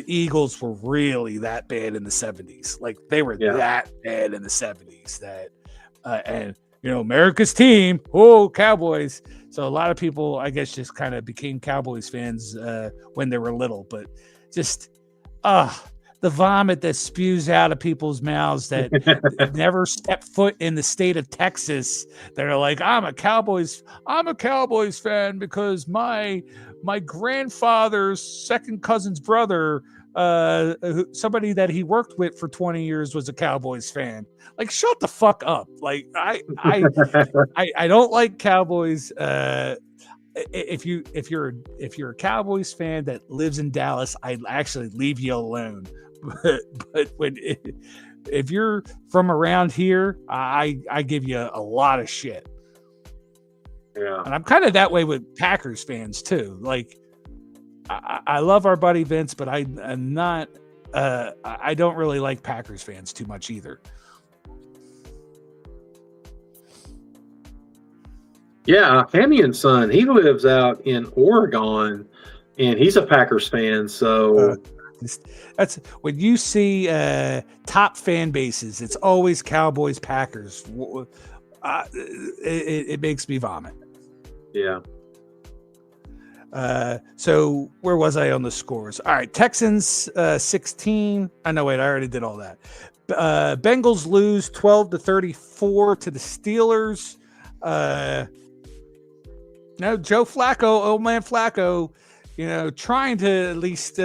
Eagles were really that bad in the 70s. Like, they were that bad in the 70s that, and America's team, Cowboys. So a lot of people, I guess, just kind of became Cowboys fans when they were little. But just, the vomit that spews out of people's mouths that never stepped foot in the state of Texas. They're like, I'm a Cowboys fan because my grandfather's second cousin's brother, somebody that he worked with for 20 years, was a Cowboys fan. Like, shut the fuck up. Like, I don't like Cowboys. If you're a Cowboys fan that lives in Dallas, I'd actually leave you alone. But if you're from around here, I give you a lot of shit. Yeah, and I'm kind of that way with Packers fans too. Like, I love our buddy Vince, but I'm not. I don't really like Packers fans too much either. Yeah, Hamian's son, he lives out in Oregon, and he's a Packers fan. So that's when you see top fan bases. It's always Cowboys, Packers. It makes me vomit. Yeah. So where was I on the scores? All right, Texans 16. I already did all that. Bengals lose 12-34 to the Steelers. No, Joe Flacco, old man Flacco, trying to at least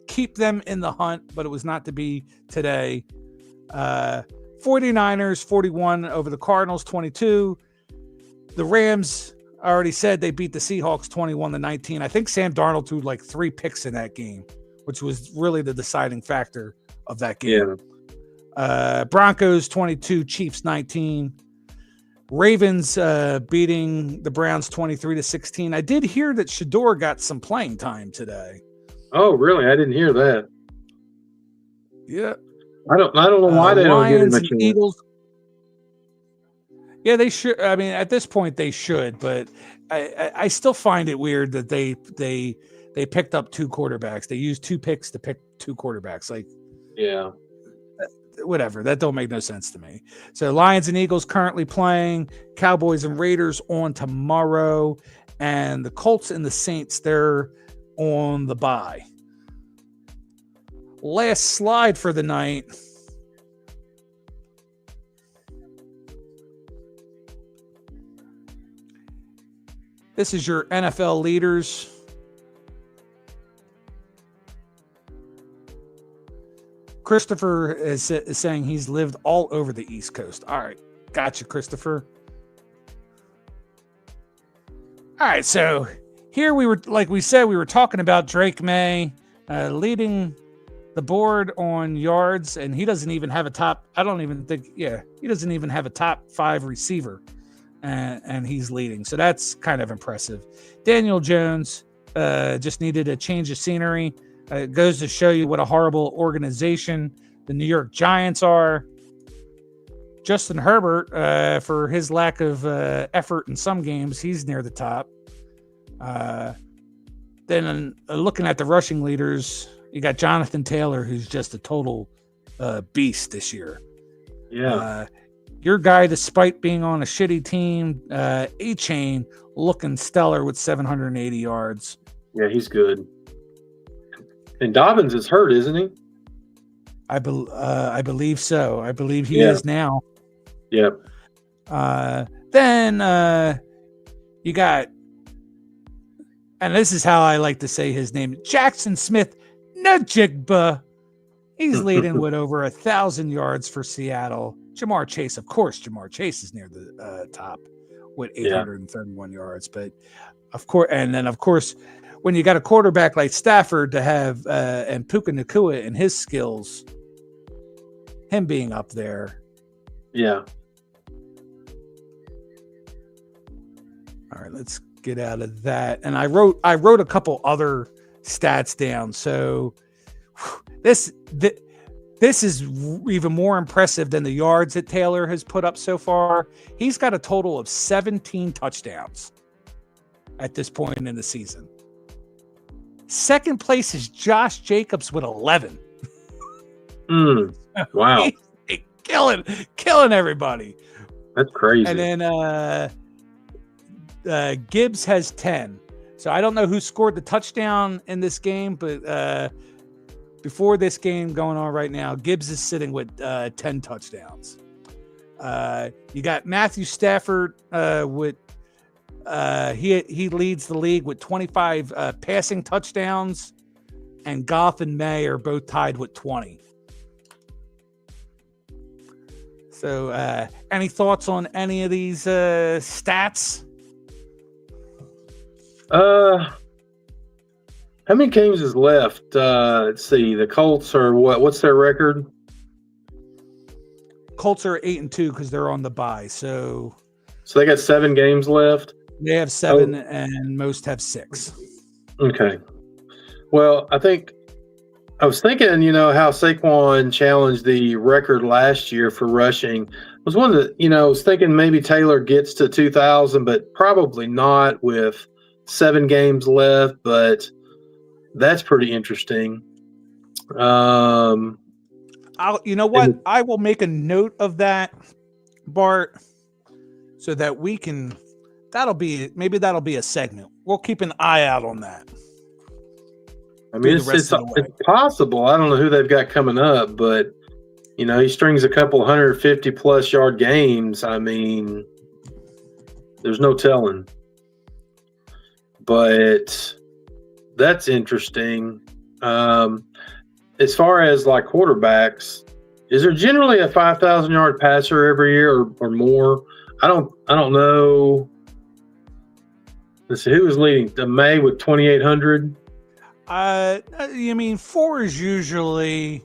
keep them in the hunt, but it was not to be today. 49ers 41 over the Cardinals 22. The Rams, I already said, they beat the Seahawks 21-19. I think Sam Darnold threw like 3 picks in that game, which was really the deciding factor of that game. Yeah. Broncos 22, Chiefs 19. Ravens beating the Browns 23-16. I did hear that Shador got some playing time today. Oh, really? I didn't hear that. Yeah. I don't know why they don't give him Lions a and chance. Eagles. Yeah, they should. I mean, at this point, they should, but I still find it weird that they picked up 2 quarterbacks. They used 2 picks to pick 2 quarterbacks. Like, Yeah. whatever. That don't make no sense to me. So Lions and Eagles currently playing. Cowboys and Raiders on tomorrow, and the Colts and the Saints, they're on the bye. Last slide for the night. This is your NFL leaders. Christopher is saying he's lived all over the East Coast. All right. Gotcha, Christopher. All right. So here we were, like we said, we were talking about Drake May leading the board on yards, and he doesn't even have a top. I don't even think, he doesn't even have a top 5 receiver, and he's leading. So that's kind of impressive. Daniel Jones just needed a change of scenery. It goes to show you what a horrible organization the New York Giants are. Justin Herbert, for his lack of effort in some games, he's near the top. Then looking at the rushing leaders, you got Jonathan Taylor, who's just a total beast this year. Yeah. Your guy, despite being on a shitty team, A-Chain, looking stellar with 780 yards. Yeah, he's good. And Dobbins is hurt, isn't he? I believe so. I believe he is now. Yep. Then you got, and this is how I like to say his name, Jackson Smith Najigba. He's leading with over 1,000 yards for Seattle. Jamar Chase, of course, Jamar Chase is near the top with 831 yards. But of course, and then of course, when you got a quarterback like Stafford to have and Puka Nacua and his skills, him being up there. Yeah. All right, let's get out of that. And I wrote a couple other stats down. So this is even more impressive than the yards that Taylor has put up so far. He's got a total of 17 touchdowns at this point in the season. Second place is Josh Jacobs with 11. Wow. He's killing everybody. That's crazy. And then Gibbs has 10. So I don't know who scored the touchdown in this game, but before this game going on right now, Gibbs is sitting with 10 touchdowns. You got Matthew Stafford with he leads the league with 25 passing touchdowns, and Goff and May are both tied with 20. So any thoughts on any of these stats? How many games is left? Let's see. The Colts are what? What's their record? Colts are 8-2 because they're on the bye. So they got 7 games left. They have 7, and most have 6. Okay. Well, I was thinking, how Saquon challenged the record last year for rushing. I was one that, I was thinking maybe Taylor gets to 2,000, but probably not with 7 games left. But that's pretty interesting. You know what? I will make a note of that, Bart, so that we can. That'll be a segment. We'll keep an eye out on that. I mean, it's possible. I don't know who they've got coming up, but he strings a couple 150+ yard games. I mean, there's no telling. But that's interesting. As far as like quarterbacks, is there generally a 5,000 yard passer every year or more? I don't know. Let's see, who was leading? The May with 2,800. You mean 4 is usually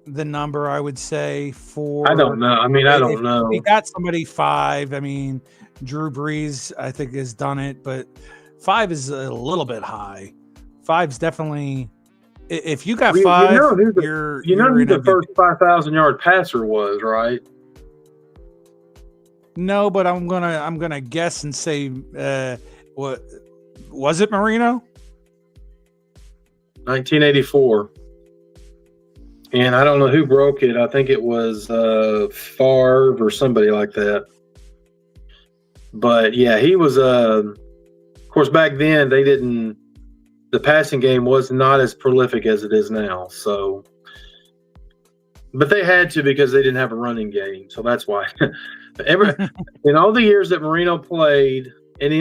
the number, I would say. 4. I don't know. I mean, I don't know. We got somebody 5. I mean, Drew Brees, I think, has done it, but 5 is a little bit high. 5's definitely if you got You five, know who the, you're who an the MVP. first 5,000-yard passer was, right? No, but I'm gonna guess and say, what was it, Marino? 1984. And I don't know who broke it. I think it was Favre or somebody like that. But yeah, he was. Of course, back then the passing game was not as prolific as it is now. So, but they had to because they didn't have a running game. So that's why. In all the years that Marino played, and he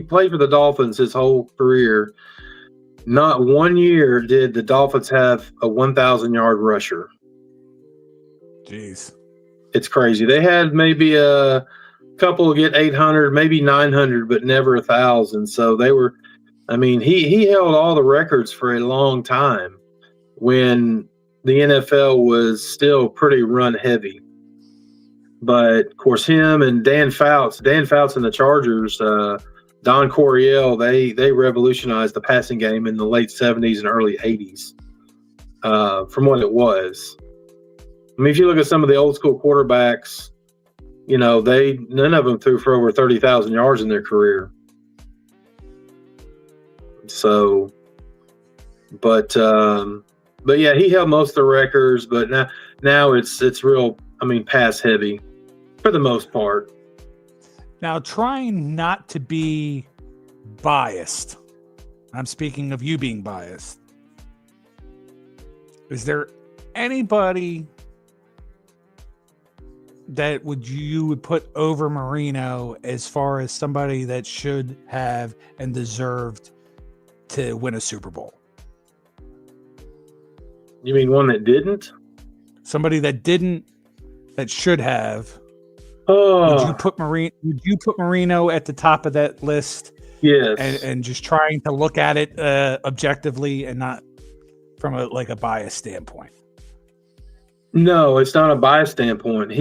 played for the Dolphins his whole career. Not 1 year did the Dolphins have a 1,000-yard rusher. Jeez. It's crazy. They had maybe a couple get 800, maybe 900, but never 1,000. So they were, I mean, he held all the records for a long time when the NFL was still pretty run heavy. But of course, him and Dan Fouts and the Chargers, Don Coryell, they revolutionized the passing game in the late 70s and early 80s from what it was. I mean, if you look at some of the old school quarterbacks, you know, none of them threw for over 30,000 yards in their career. So, but yeah, he held most of the records, but now it's real, I mean, pass heavy for the most part. Now, trying not to be biased, I'm speaking of you being biased. Is there anybody that you would put over Marino as far as somebody that should have and deserved to win a Super Bowl? You mean one that didn't? Somebody that didn't, that should have. Oh, Would you put Marino at the top of that list? yes. And just trying to look at it objectively and not from a bias standpoint. No, it's not a bias standpoint.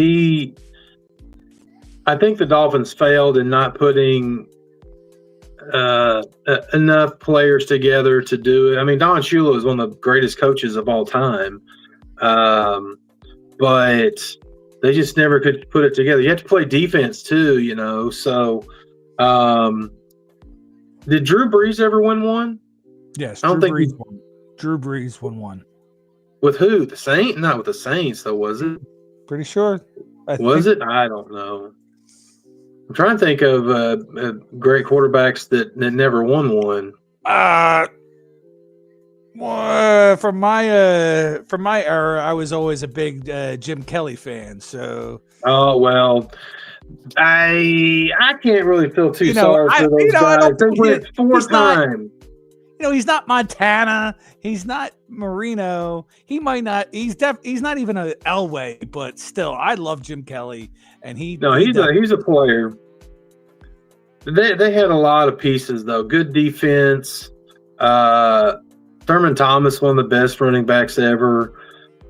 I think the Dolphins failed in not putting enough players together to do it. I mean, Don Shula is one of the greatest coaches of all time, but they just never could put it together. You have to play defense too, you know. So, did Drew Brees ever win one? Yes, I don't think Drew Brees won one. With who? The Saints? Not with the Saints, though, was it? Pretty sure. Was it? I don't know. I'm trying to think of great quarterbacks that never won one. From my era, I was always a big Jim Kelly fan. So, oh well, I can't really feel too sorry for those guys. They went 4 times. You know, he's not Montana. He's not Marino. He might not. He's not even an Elway, but still, I love Jim Kelly, and he's a player. They had a lot of pieces though. Good defense. Thurman Thomas, one of the best running backs ever.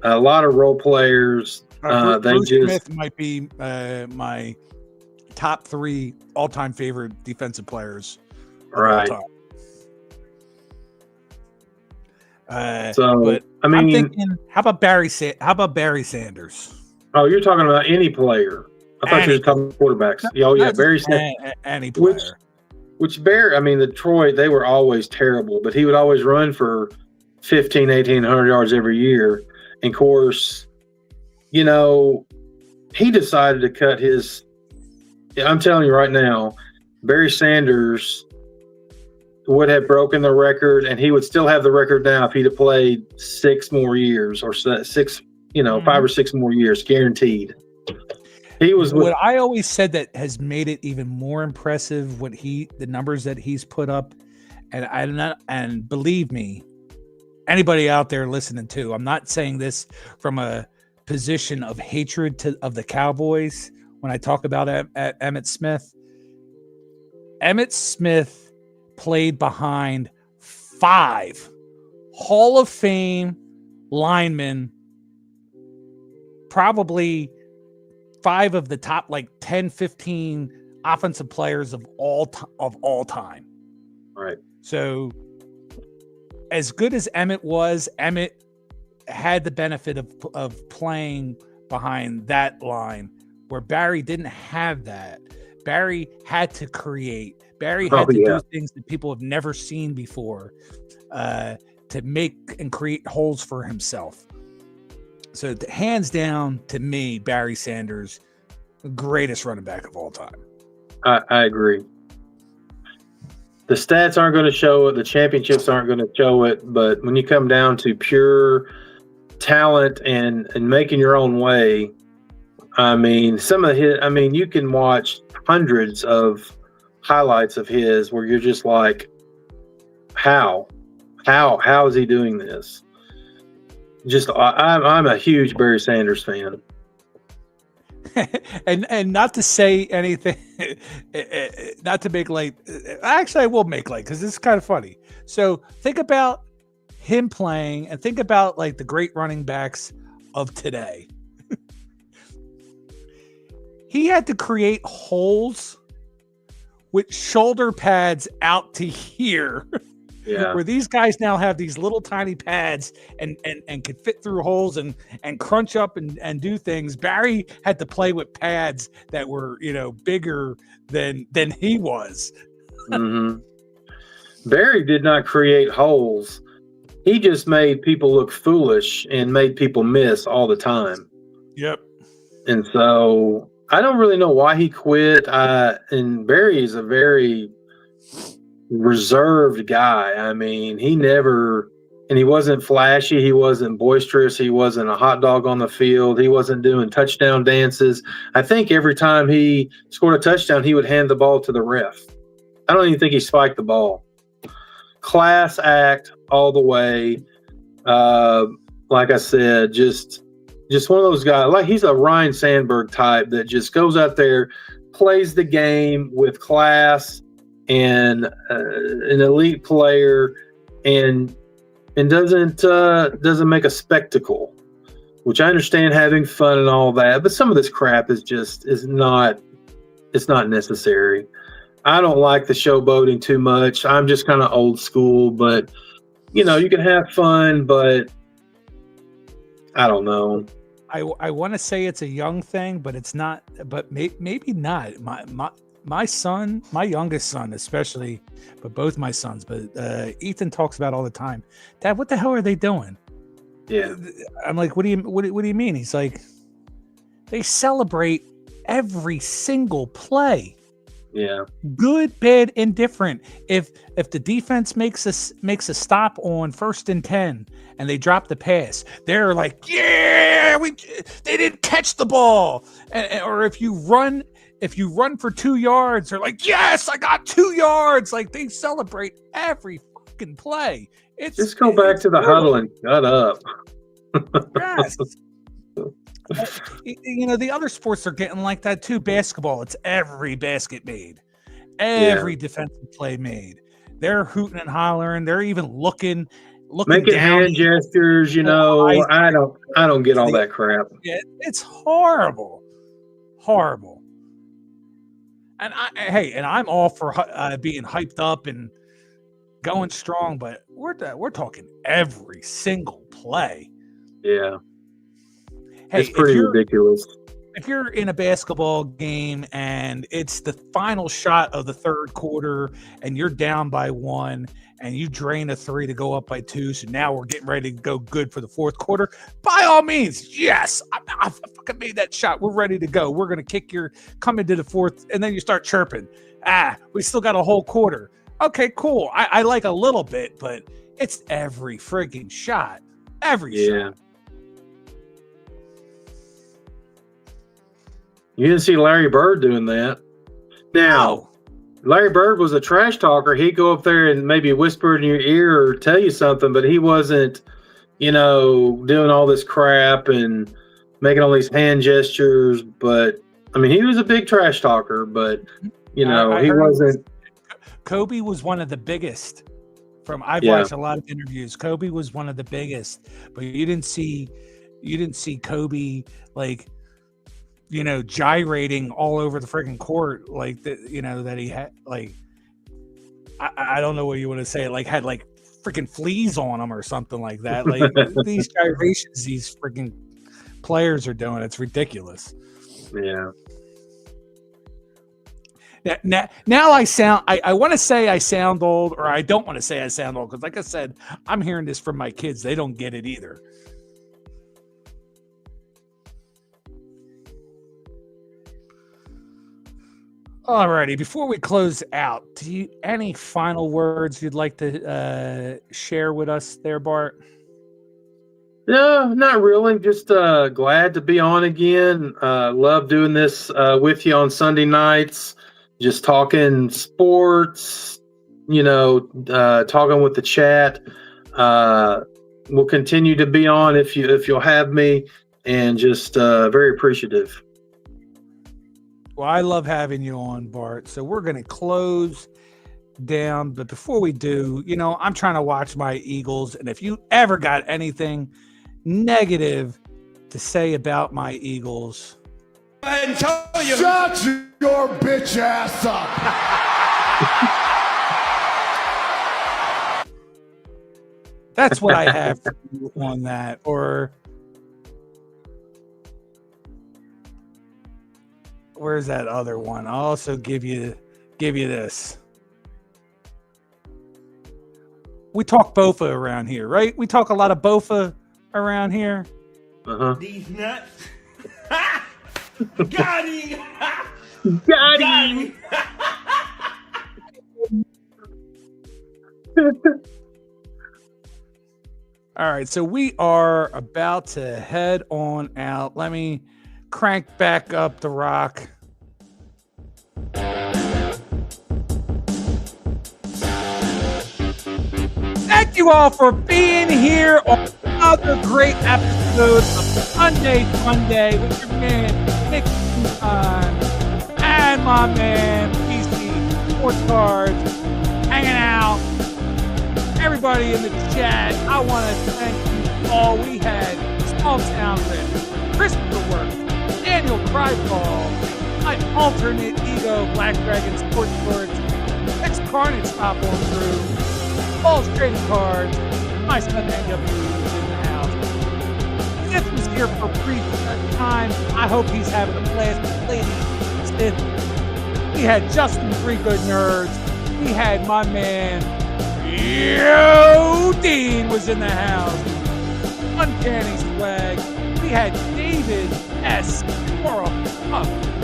A lot of role players. Bruce Smith might be my top 3 all-time favorite defensive players. Right. But I mean, I'm thinking, how about Barry Sanders? Oh, you're talking about any player. I thought you were talking about quarterbacks. Yeah, Barry Sanders. Any player. Which Barry, I mean, Detroit, they were always terrible, but he would always run for 1,800 yards every year. And of course, you know, he decided to cut his. I'm telling you right now, Barry Sanders would have broken the record, and he would still have the record now if he'd have played 6 more years or 6, 5 or 6 more years, guaranteed. He was what I always said that has made it even more impressive. The numbers that he's put up, and believe me, anybody out there listening too, I'm not saying this from a position of hatred of the Cowboys. When I talk about Emmitt Smith, Emmitt Smith played behind 5 Hall of Fame linemen, probably 5 of the top 10, 15 offensive players of all time. Right. So as good as Emmett was, Emmett had the benefit of playing behind that line where Barry didn't have that. Barry had to create. Barry had to do things that people have never seen before to make and create holes for himself. So hands down, to me, Barry Sanders, greatest running back of all time. I agree. The stats aren't going to show it. The championships aren't going to show it. But when you come down to pure talent and making your own way, I mean, some of his, I mean, you can watch hundreds of highlights of his where you're just like, how is he doing this? Just, I'm a huge Barry Sanders fan. and not to say anything, not to make light. Actually, I will make light because it's kind of funny. So think about him playing and think about like the great running backs of today. He had to create holes with shoulder pads out to here. Yeah. Where these guys now have these little tiny pads and could fit through holes and crunch up and do things. Barry had to play with pads that were, bigger than he was. Mm-hmm. Barry did not create holes. He just made people look foolish and made people miss all the time. Yep. And so I don't really know why he quit. And Barry is a very reserved guy. I mean, he wasn't flashy. He wasn't boisterous. He wasn't a hot dog on the field. He wasn't doing touchdown dances. I think every time he scored a touchdown, he would hand the ball to the ref. I don't even think he spiked the ball. Class act all the way. Like I said, just one of those guys. Like he's a Ryan Sandberg type that just goes out there, plays the game with class, and an elite player, and doesn't make a spectacle, which I understand having fun and all that, but some of this crap is not necessary. I don't like the showboating too much. I'm just kind of old school, but you can have fun, but I don't know. I want to say it's a young thing, but it's not. But maybe not. My son, my youngest son especially, but both my sons, but Ethan talks about all the time, Dad, what the hell are they doing? Yeah. I'm like, what do you mean? He's like, they celebrate every single play. Yeah. Good, bad, indifferent. If the defense makes a stop on 1st and 10 and they drop the pass, they're like, yeah, they didn't catch the ball. Or if you run for 2 yards, they're like, yes, I got 2 yards. Like they celebrate every fucking play. Just go back to the huddle and shut up. Yes. The other sports are getting like that too. Basketball, it's every basket made, every defensive play made. They're hooting and hollering. They're even looking making down hand gestures. I don't get all that crap. It's horrible. And I'm all for being hyped up and going strong, but we're talking every single play. Yeah. Hey, it's pretty ridiculous. If you're in a basketball game and it's the final shot of the third quarter and you're down by 1 and you drain a 3 to go up by 2, so now we're getting ready to go good for the fourth quarter, by all means, yes, I fucking made that shot. We're ready to go. We're going to come into the fourth, and then you start chirping. We still got a whole quarter. Okay, cool. I like a little bit, but it's every frigging shot. Every shot. You didn't see Larry Bird doing that. Now, Larry Bird was a trash talker. He'd go up there and maybe whisper in your ear or tell you something, but he wasn't, doing all this crap and making all these hand gestures. But, I mean, he was a big trash talker, but, he wasn't. Kobe was one of the biggest. I've watched a lot of interviews. Kobe was one of the biggest, but you didn't see Kobe like, gyrating all over the freaking court like that. That he had like, I don't know what you want to say. Like had like freaking fleas on them or something like that. Like these gyrations, these freaking players are doing, it's ridiculous. Yeah. Now I want to say I sound old, or I don't want to say I sound old, because like I said, I'm hearing this from my kids. They don't get it either. Alrighty, before we close out, do you any final words you'd like to share with us there, Bart? No, not really. Just glad to be on again. Love doing this with you on Sunday nights. Just talking sports, talking with the chat. We'll continue to be on if you'll have me, and just very appreciative. Well, I love having you on, Bart. So we're going to close down. But before we do, I'm trying to watch my Eagles. And if you ever got anything negative to say about my Eagles, go ahead and tell you. Shut your bitch ass up. That's what I have for you on that. Or where's that other one? I'll also give you this. We talk Bofa around here, right? We talk a lot of Bofa around here. These nuts. Got him. Got him. All right, so we are about to head on out. Let me crank back up the rock. Thank you all for being here on another great episode of Funday with your man Nick and my man PC Sports Cards hanging out. Everybody in the chat, I want to thank you all. We had Small Town Rich, Christopher Work, Daniel Cryfall, my alternate ego, Black Dragon Sports Cards, X Carnage stop on through, Paul's Trading Cards, my son NW is in the house. Sith was here for a brief time. I hope he's having a blast with Lady Sith. We had Justin Three Good Nerds. We had my man Yo Dean was in the house. Uncanny Swag. We had David S. Or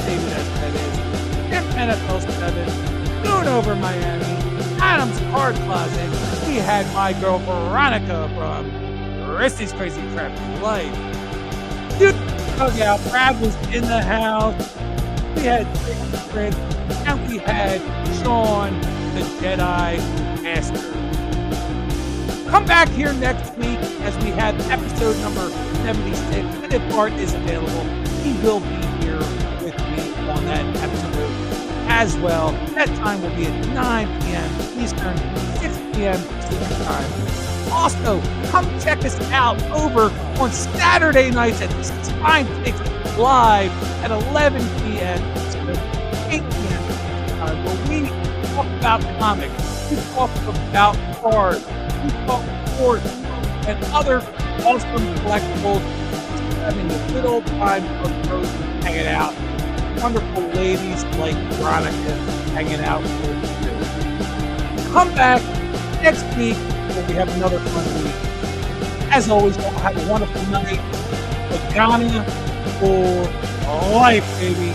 David S. That is. NFL 7. Moon over Miami. Adam's Card Closet. We had my girl Veronica from Christy's Crazy Crafty Life. Dude, Dugout. Brad was in the house. We had Prince, and we had Sean, the Jedi Master. Come back here next week as we have episode number 76. And if Bart is available, he will be here with me on that episode as well. That time will be at 9 p.m. Eastern, 6 p.m. Pacific time. Also, come check us out over on Saturday nights at Spine Takes Live at 11 p.m. Eastern, 8 p.m. time, where we talk about comics, we talk about cards, we talk sports, and other awesome collectibles. Having a good old time of Frozen hanging out. Wonderful ladies like Veronica hanging out with us too. Come back next week where we have another fun week. As always, we'll have a wonderful night. Pagana for life, baby.